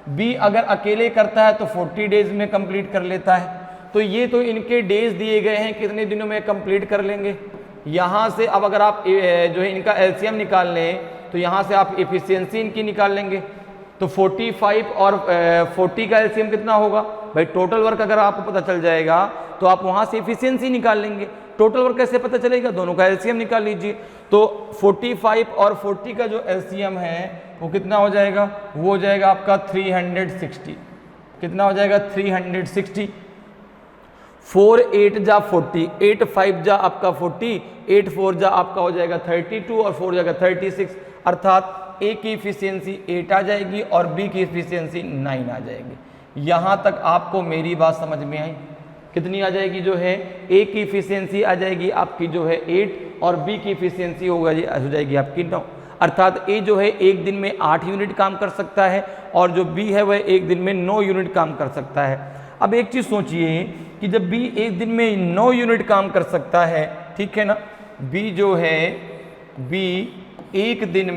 बी अगर अकेले करता है तो 40 डेज में कंप्लीट कर लेता है। तो ये तो इनके डेज दिए गए हैं, कितने दिनों में कंप्लीट कर लेंगे। यहाँ से अब अगर आप जो है इनका एलसीएम निकाल लें तो यहाँ से आप एफिशिएंसी इनकी निकाल लेंगे। तो 45 और 40 का एलसीएम कितना होगा भाई? टोटल वर्क अगर आपको पता चल जाएगा तो आप वहाँ से एफिशिएंसी निकाल लेंगे। टोटल वर्क कैसे पता चलेगा? दोनों का एलसीएम निकाल लीजिए। तो 45 और 40 का जो एलसीएम है वो कितना हो जाएगा? वो हो जाएगा आपका 360। कितना हो जाएगा? 360। 4 8 जा 40, 8 5 जा आपका 40, 8 4 जा आपका हो जाएगा 32 और 4 जाएगा 36। अर्थात ए की इफिशियंसी 8 आ जाएगी और बी की इफिशियंसी 9 आ जाएगी। यहाँ तक आपको मेरी बात समझ में आई? कितनी आ जाएगी जो है, ए की इफिशियंसी आ जाएगी आपकी जो है 8 और बी की इफिशियंसी हो जाएगी आपकी 9। अर्थात ए जो है एक दिन में 8 यूनिट काम कर सकता है और जो बी है वह एक दिन में 9 यूनिट काम कर सकता है। अब एक चीज़ सोचिए कि जब बी एक दिन में 9 यूनिट काम कर सकता है, ठीक है ना, बी जो है बी एक दिन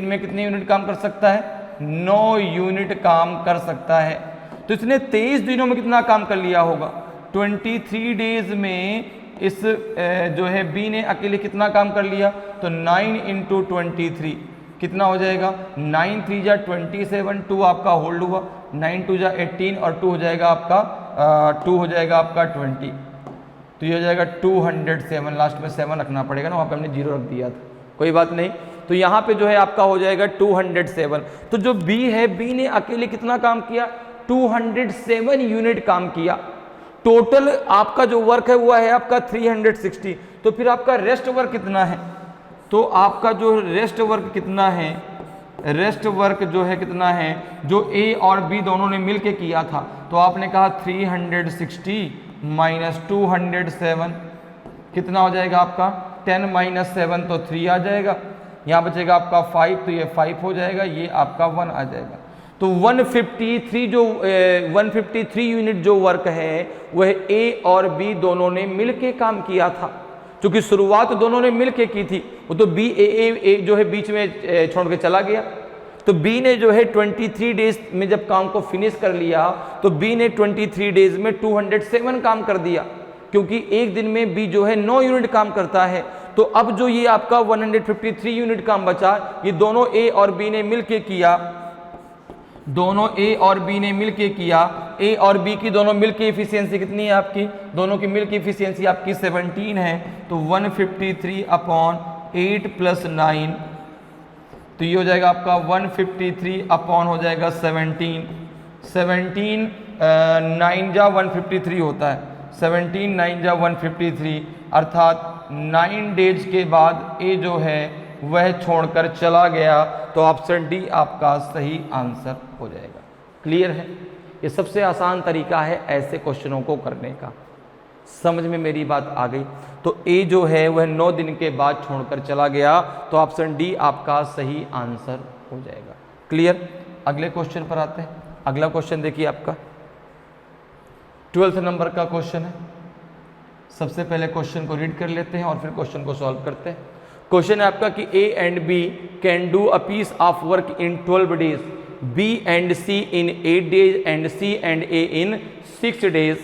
में कितने यूनिट काम कर सकता है, 9 यूनिट काम कर सकता है। तो इसने 23 दिनों में कितना काम कर लिया होगा, 23 डेज में इस जो है बी ने अकेले कितना काम कर लिया, तो 9 × 23 कितना हो जाएगा, 9 × 3 = 27, 2 आपका होल्ड हुआ, 9 × 2 = 18 और 2 हो जाएगा आपका 20, तो ये हो जाएगा 207। लास्ट में 7 रखना पड़ेगा ना, वहाँ पे हमने 0 रख दिया था, कोई बात नहीं। तो यहाँ पे जो है आपका हो जाएगा 207। तो जो बी है, बी ने अकेले कितना काम किया, 207 यूनिट काम किया। टोटल आपका जो वर्क है वो है आपका 360। तो फिर आपका रेस्ट वर्क कितना है, तो आपका जो रेस्ट वर्क कितना है, रेस्ट वर्क जो है कितना है, जो ए और बी दोनों ने मिलके किया था, तो आपने कहा 360 - 207 कितना हो जाएगा आपका, 10 - 7 तो 3 आ जाएगा, यहाँ बचेगा आपका 5, तो ये 5 हो जाएगा, ये आपका 1 आ जाएगा। तो 153 यूनिट जो वर्क है वह ए और बी दोनों ने मिलके काम किया था, क्योंकि शुरुआत दोनों ने मिलके की थी। वो तो बी ए जो है बीच में छोड़ के चला गया। तो बी ने जो है 23 डेज में जब काम को फिनिश कर लिया, तो बी ने 23 डेज में 207 काम कर दिया, क्योंकि एक दिन में बी जो है 9 यूनिट काम करता है। तो अब जो ये आपका 153 यूनिट काम बचा, ये दोनों ए और बी ने मिलके किया, ए और बी की दोनों मिलके इफिशियंसी कितनी है आपकी, दोनों की मिलके इफिशियंसी आपकी 17 है। तो 153/8 + 9, तो ये हो जाएगा आपका 153 हो जाएगा 17, 9 × 153 होता है, 17 9 × 153, अर्थात 9 डेज के बाद ए जो है वह छोड़कर चला गया। तो ऑप्शन डी आपका सही आंसर हो जाएगा। क्लियर है, ये सबसे आसान तरीका है ऐसे क्वेश्चनों को करने का। समझ में मेरी बात आ गई। तो ए जो है वह 9 दिन के बाद छोड़कर चला गया, तो ऑप्शन डी आपका सही आंसर हो जाएगा। क्लियर। अगले क्वेश्चन पर आते हैं। अगला क्वेश्चन देखिए आपका 12th नंबर का क्वेश्चन है। सबसे पहले क्वेश्चन को रीड कर लेते हैं और फिर क्वेश्चन को सॉल्व करते हैं। क्वेश्चन है आपका कि A and B can do a piece of work in 12 days, B and C in 8 days and C and A in 6 days.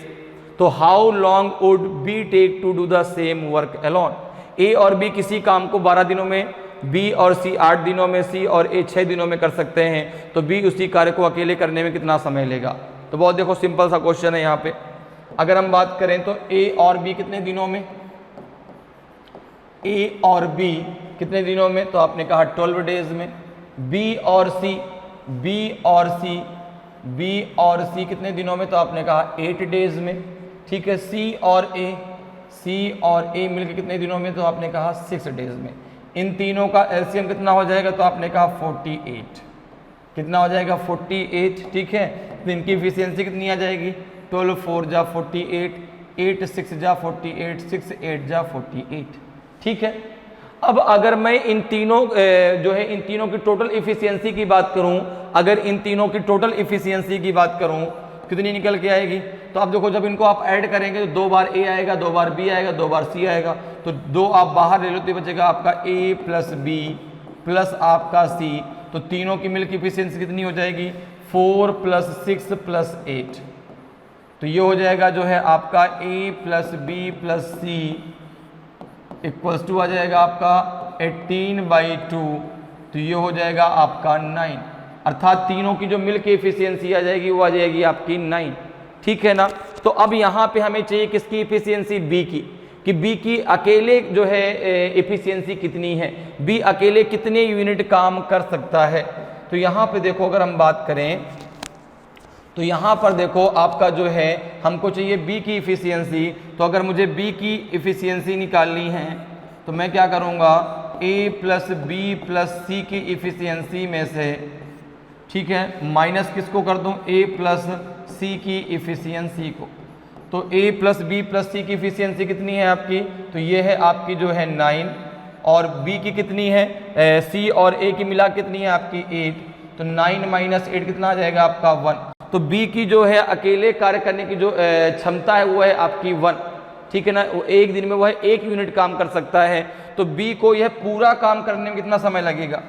तो how long would B take to do the same work alone. A और B किसी काम को 12 दिनों में, B और सी 8 दिनों में, सी और ए 6 दिनों में कर सकते हैं। तो बी उसी कार्य को अकेले करने में कितना समय लेगा। तो बहुत देखो सिंपल सा क्वेश्चन है। यहाँ पे अगर हम बात करें तो ए और बी कितने दिनों में, ए और बी कितने दिनों में, तो आपने कहा 12 डेज में। बी और सी कितने दिनों में, तो आपने कहा 8 डेज में। ठीक है। सी और ए मिलकर कितने दिनों में, तो आपने कहा 6 डेज में। इन तीनों का एलसीएम कितना हो जाएगा, तो आपने कहा 48। कितना हो जाएगा 48। ठीक है। तो इनकी एफिशिएंसी कितनी आ जाएगी, 12 4 जा 48, 8 6 जा 48, 6 8 जा 48। ठीक है। अब अगर मैं इन तीनों जो है इन तीनों की टोटल इफिशियंसी की बात करूं, अगर इन तीनों की टोटल इफिशियंसी की बात करूं कितनी निकल के आएगी, तो आप देखो जब इनको आप ऐड करेंगे तो 2 बार ए आएगा, 2 बार बी आएगा, 2 बार सी आएगा। तो 2 आप बाहर ले लो तो बचेगा आपका ए प्लस बी प्लस आपका सी। तो तीनों की मिलकर इफिशियंसी कितनी हो जाएगी, 4 + 6 + 8। तो ये हो जाएगा जो है आपका A plus B plus C equals to आ जाएगा आपका 18/2। तो ये हो जाएगा आपका 9। अर्थात तीनों की जो मिल के इफिशियंसी आ जाएगी वो आ जाएगी आपकी 9। ठीक है ना। तो अब यहाँ पे हमें चाहिए किसकी इफिशियंसी, बी की, कि बी की अकेले जो है इफिशियंसी कितनी है, बी अकेले कितने यूनिट काम कर सकता है। तो यहाँ पे देखो अगर हम बात करें तो यहाँ पर देखो आपका जो है हमको चाहिए बी की इफिशियंसी। तो अगर मुझे बी की इफिशियंसी निकालनी है तो मैं क्या करूँगा, ए प्लस बी प्लस सी की इफिशियंसी में से, ठीक है, माइनस किसको कर दूँ, ए प्लस सी की इफिशियंसी को। तो a प्लस बी प्लस सी की इफिशियंसी कितनी है आपकी, तो ये है आपकी जो है 9, और b की कितनी है, c और a की मिला कितनी है आपकी 8, तो 9 माइनस 8 कितना आ जाएगा आपका 1। तो b की जो है अकेले कार्य करने की जो क्षमता है वो है आपकी 1, ठीक है ना, वो एक दिन में वो है 1 यूनिट काम कर सकता है। तो b को यह पूरा काम करने में कितना समय लगेगा,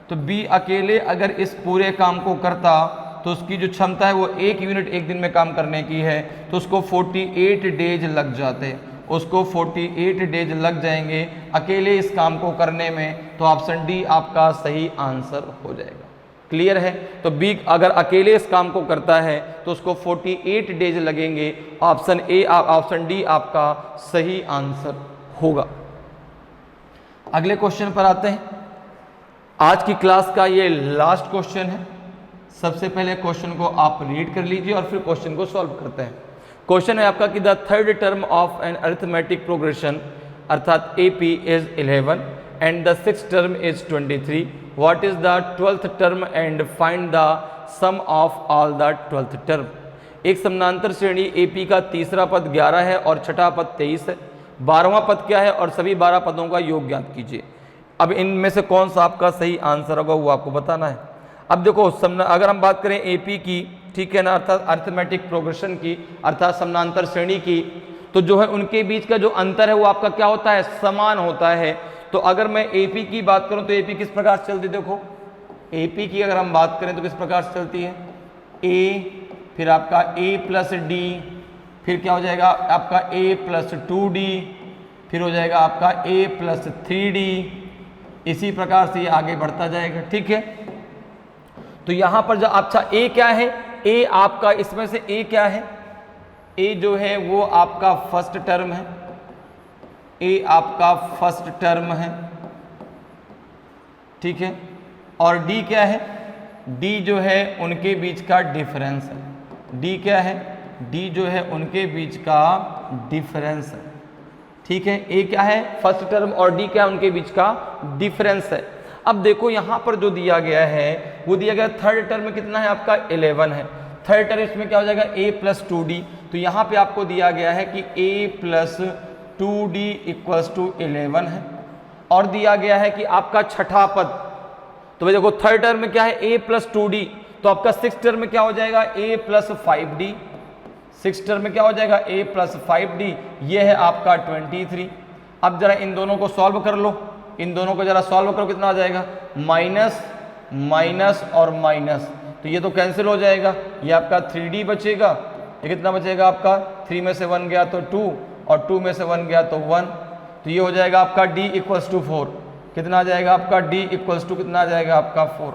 तो b अकेले अगर इस पूरे काम को करता तो उसकी जो क्षमता है वो 1 यूनिट एक दिन में काम करने की है, तो उसको 48 डेज लग जाते, उसको 48 डेज लग जाएंगे अकेले इस काम को करने में। तो ऑप्शन डी आपका सही आंसर हो जाएगा। क्लियर है, तो बी अगर अकेले इस काम को करता है तो उसको 48 डेज लगेंगे। ऑप्शन ए ऑप्शन डी आपका सही आंसर होगा। अगले क्वेश्चन पर आते हैं। आज की क्लास का ये लास्ट क्वेश्चन है। सबसे पहले क्वेश्चन को आप रीड कर लीजिए और फिर क्वेश्चन को सॉल्व करते हैं। क्वेश्चन है आपका कि the third term of an arithmetic progression अर्थात AP is 11 and the sixth term is 23। What is the 12th term and find the sum of all the 12th term. एक समानांतर श्रेणी AP का तीसरा पद 11 है और छठा पद 23 है। 12वां पद क्या है और सभी 12 पदों का योग ज्ञात कीजिए। अब इनमें से कौन सा आपका सही आंसर होगा वो आपको बताना है। अब देखो अगर हम बात करें AP की, ठीक है ना, अर्थात अरिथमेटिक प्रोग्रेशन की अर्थात समानांतर श्रेणी की, तो जो है उनके बीच का जो अंतर है वो आपका क्या होता है, समान होता है। तो अगर मैं AP की बात करूं तो AP किस प्रकार से चलती है, देखो AP की अगर हम बात करें तो किस प्रकार से चलती है, A फिर आपका A प्लस D, फिर क्या हो जाएगा आपका A प्लस 2D, फिर हो जाएगा आपका A प्लस 3D, इसी प्रकार से ये आगे बढ़ता जाएगा। ठीक है, तो यहां पर जो अच्छा A क्या है, A आपका इसमें से A क्या है, A जो है वो आपका फर्स्ट टर्म है, A आपका फर्स्ट टर्म है, ठीक है, और D क्या है, D जो है उनके बीच का डिफरेंस है। D क्या है, D जो है उनके बीच का डिफरेंस है। ठीक है, A क्या है फर्स्ट टर्म और D क्या है उनके बीच का डिफरेंस है। अब देखो यहां पर जो दिया गया है वो दिया गया थर्ड टर्म में कितना है आपका 11 है। थर्ड टर्म इसमें क्या हो जाएगा A प्लस 2D, तो यहाँ पे आपको दिया गया है कि A plus 2D equals to 11 है, और दिया गया है कि आपका छठा पद, तो भाई देखो थर्ड टर्म में क्या है A प्लस 2D, तो आपका सिक्स टर्म में क्या हो जाएगा A plus 5D, six term में क्या हो जाएगा A प्लस 5D, ये है आपका 23। अब जरा इन दोनों को सॉल्व कर लो, इन दोनों को जरा सॉल्व करो, कितना आ जाएगा माइनस माइनस और माइनस, तो ये तो कैंसिल हो जाएगा, ये आपका 3D बचेगा, ये कितना बचेगा आपका 3 में से 1 गया तो 2 और 2 में से 1 गया तो 1, तो ये हो जाएगा आपका D इक्वल्स टू 4, कितना आ जाएगा आपका D इक्वल्स टू कितना आ जाएगा आपका 4,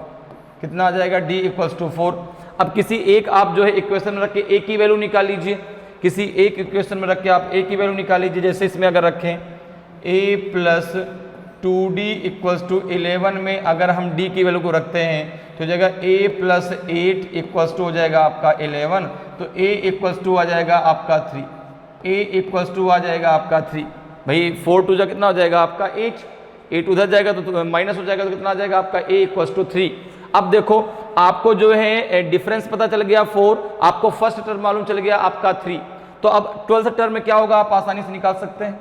कितना आ जाएगा D इक्वल्स टू 4। अब किसी एक आप जो है इक्वेशन में रख के A की वैल्यू निकाल लीजिए, किसी एक इक्वेशन में रख के आप A की वैल्यू निकाल लीजिए। जैसे इसमें अगर रखें A plus 2D equals to 11 में अगर हम D की वैल्यू को रखते हैं तो जगह A प्लस 8 इक्वल्स टू हो जाएगा आपका 11, तो A इक्वल्स टू आ जाएगा आपका 3, A इक्वल्स टू आ जाएगा आपका 3। भाई 4 टू जा कितना हो जाएगा आपका 8, 8 उधर जाएगा तो माइनस हो जाएगा, तो कितना आ जाएगा आपका A इक्वल्स टू 3। अब देखो आपको जो है डिफरेंस पता चल गया 4, आपको फर्स्ट टर्म मालूम चल गया आपका 3, तो अब 12th टर्म में क्या होगा आप आसानी से निकाल सकते हैं।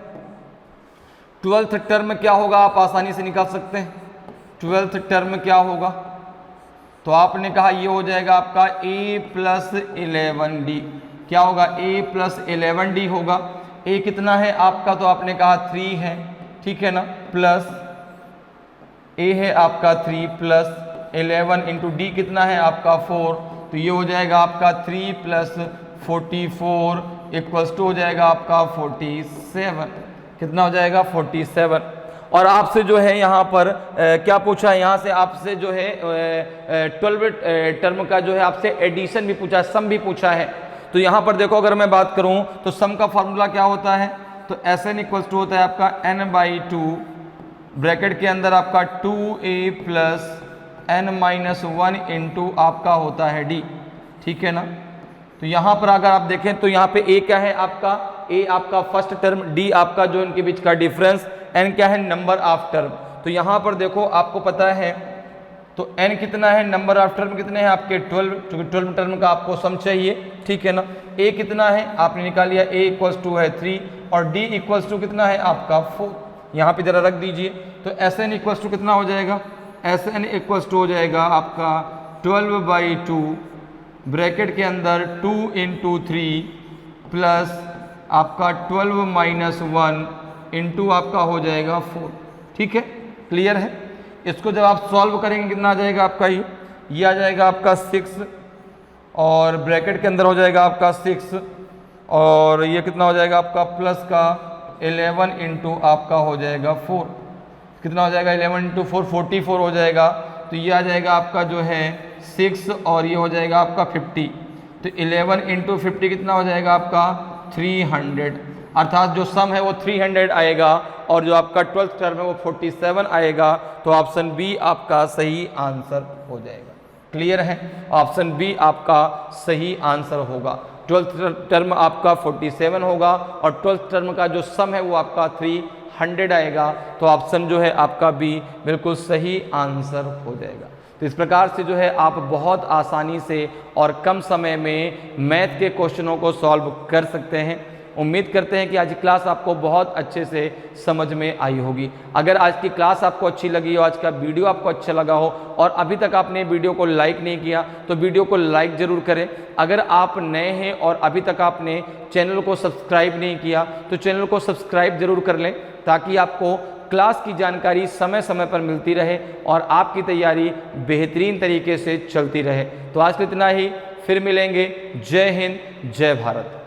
12th टर्म में क्या होगा आप आसानी से निकाल सकते हैं। 12th टर्म में क्या होगा, तो आपने कहा ये हो जाएगा आपका A प्लस 11D, क्या होगा A प्लस 11D होगा। A कितना है आपका, तो आपने कहा 3 है, ठीक है ना, प्लस A है आपका 3 प्लस 11 इंटू D कितना है आपका 4, तो ये हो जाएगा आपका 3 प्लस 44 इक्वल्स टू हो जाएगा आपका 47, कितना हो जाएगा 47। और आपसे जो है यहाँ पर क्या पूछा है, यहाँ से आपसे जो है 12 टर्म का जो है आपसे एडिशन भी पूछा है, सम भी पूछा है। तो यहाँ पर देखो अगर मैं बात करूँ तो सम का फॉर्मूला क्या होता है, तो Sn इक्वल्स टू होता है आपका n/2 ब्रैकेट के अंदर आपका 2a प्लस n-1 इंटू आपका होता है D, ठीक है ना। तो यहाँ पर अगर आप देखें तो यहाँ पे A क्या है आपका, A आपका फर्स्ट टर्म, D आपका जो इनके बीच का डिफरेंस, N क्या है नंबर ऑफ टर्म। तो यहाँ पर देखो आपको पता है तो n कितना है, नंबर ऑफ टर्म कितने हैं आपके 12, क्योंकि 12 टर्म का आपको सम चाहिए, ठीक है ना। a कितना है आपने निकाल लिया, a इक्वल्स टू है 3 और d इक्वल्स टू कितना है आपका 4, यहाँ पे जरा रख दीजिए। तो Sn इक्वल्स टू कितना हो जाएगा, Sn इक्वल्स टू हो जाएगा आपका 12/2 ब्रैकेट के अंदर 2 × 3 प्लस आपका 12 - 1 इंटू आपका हो जाएगा 4, ठीक है, क्लियर है। इसको जब आप सॉल्व करेंगे कितना आ जाएगा आपका, ये आ जाएगा आपका 6 और ब्रैकेट के अंदर हो जाएगा आपका 6 और ये कितना हो जाएगा आपका प्लस का 11 इंटू आपका हो जाएगा 4, कितना हो जाएगा 11 इंटू 4 44 हो जाएगा। तो ये आ जाएगा आपका जो है 6 और ये हो जाएगा आपका 50, तो 11 इंटू 50 कितना हो जाएगा आपका 300, अर्थात जो सम है वो 300 आएगा और जो आपका 12th टर्म है वो 47 आएगा। तो ऑप्शन बी आपका सही आंसर हो जाएगा, क्लियर है, ऑप्शन बी आपका सही आंसर होगा। 12th टर्म आपका 47 होगा और 12th टर्म का जो सम है वो आपका 300 आएगा। तो ऑप्शन जो है आपका बी बिल्कुल सही आंसर हो जाएगा। तो इस प्रकार से जो है आप बहुत आसानी से और कम समय में मैथ के क्वेश्चनों को सॉल्व कर सकते हैं। उम्मीद करते हैं कि आज की क्लास आपको बहुत अच्छे से समझ में आई होगी। अगर आज की क्लास आपको अच्छी लगी हो, आज का वीडियो आपको अच्छा लगा हो और अभी तक आपने वीडियो को लाइक नहीं किया तो वीडियो को लाइक ज़रूर करें। अगर आप नए हैं और अभी तक आपने चैनल को सब्सक्राइब नहीं किया तो चैनल को सब्सक्राइब जरूर कर लें, ताकि आपको क्लास की जानकारी समय समय पर मिलती रहे और आपकी तैयारी बेहतरीन तरीके से चलती रहे। तो आज के इतना ही, फिर मिलेंगे। जय हिंद, जय भारत।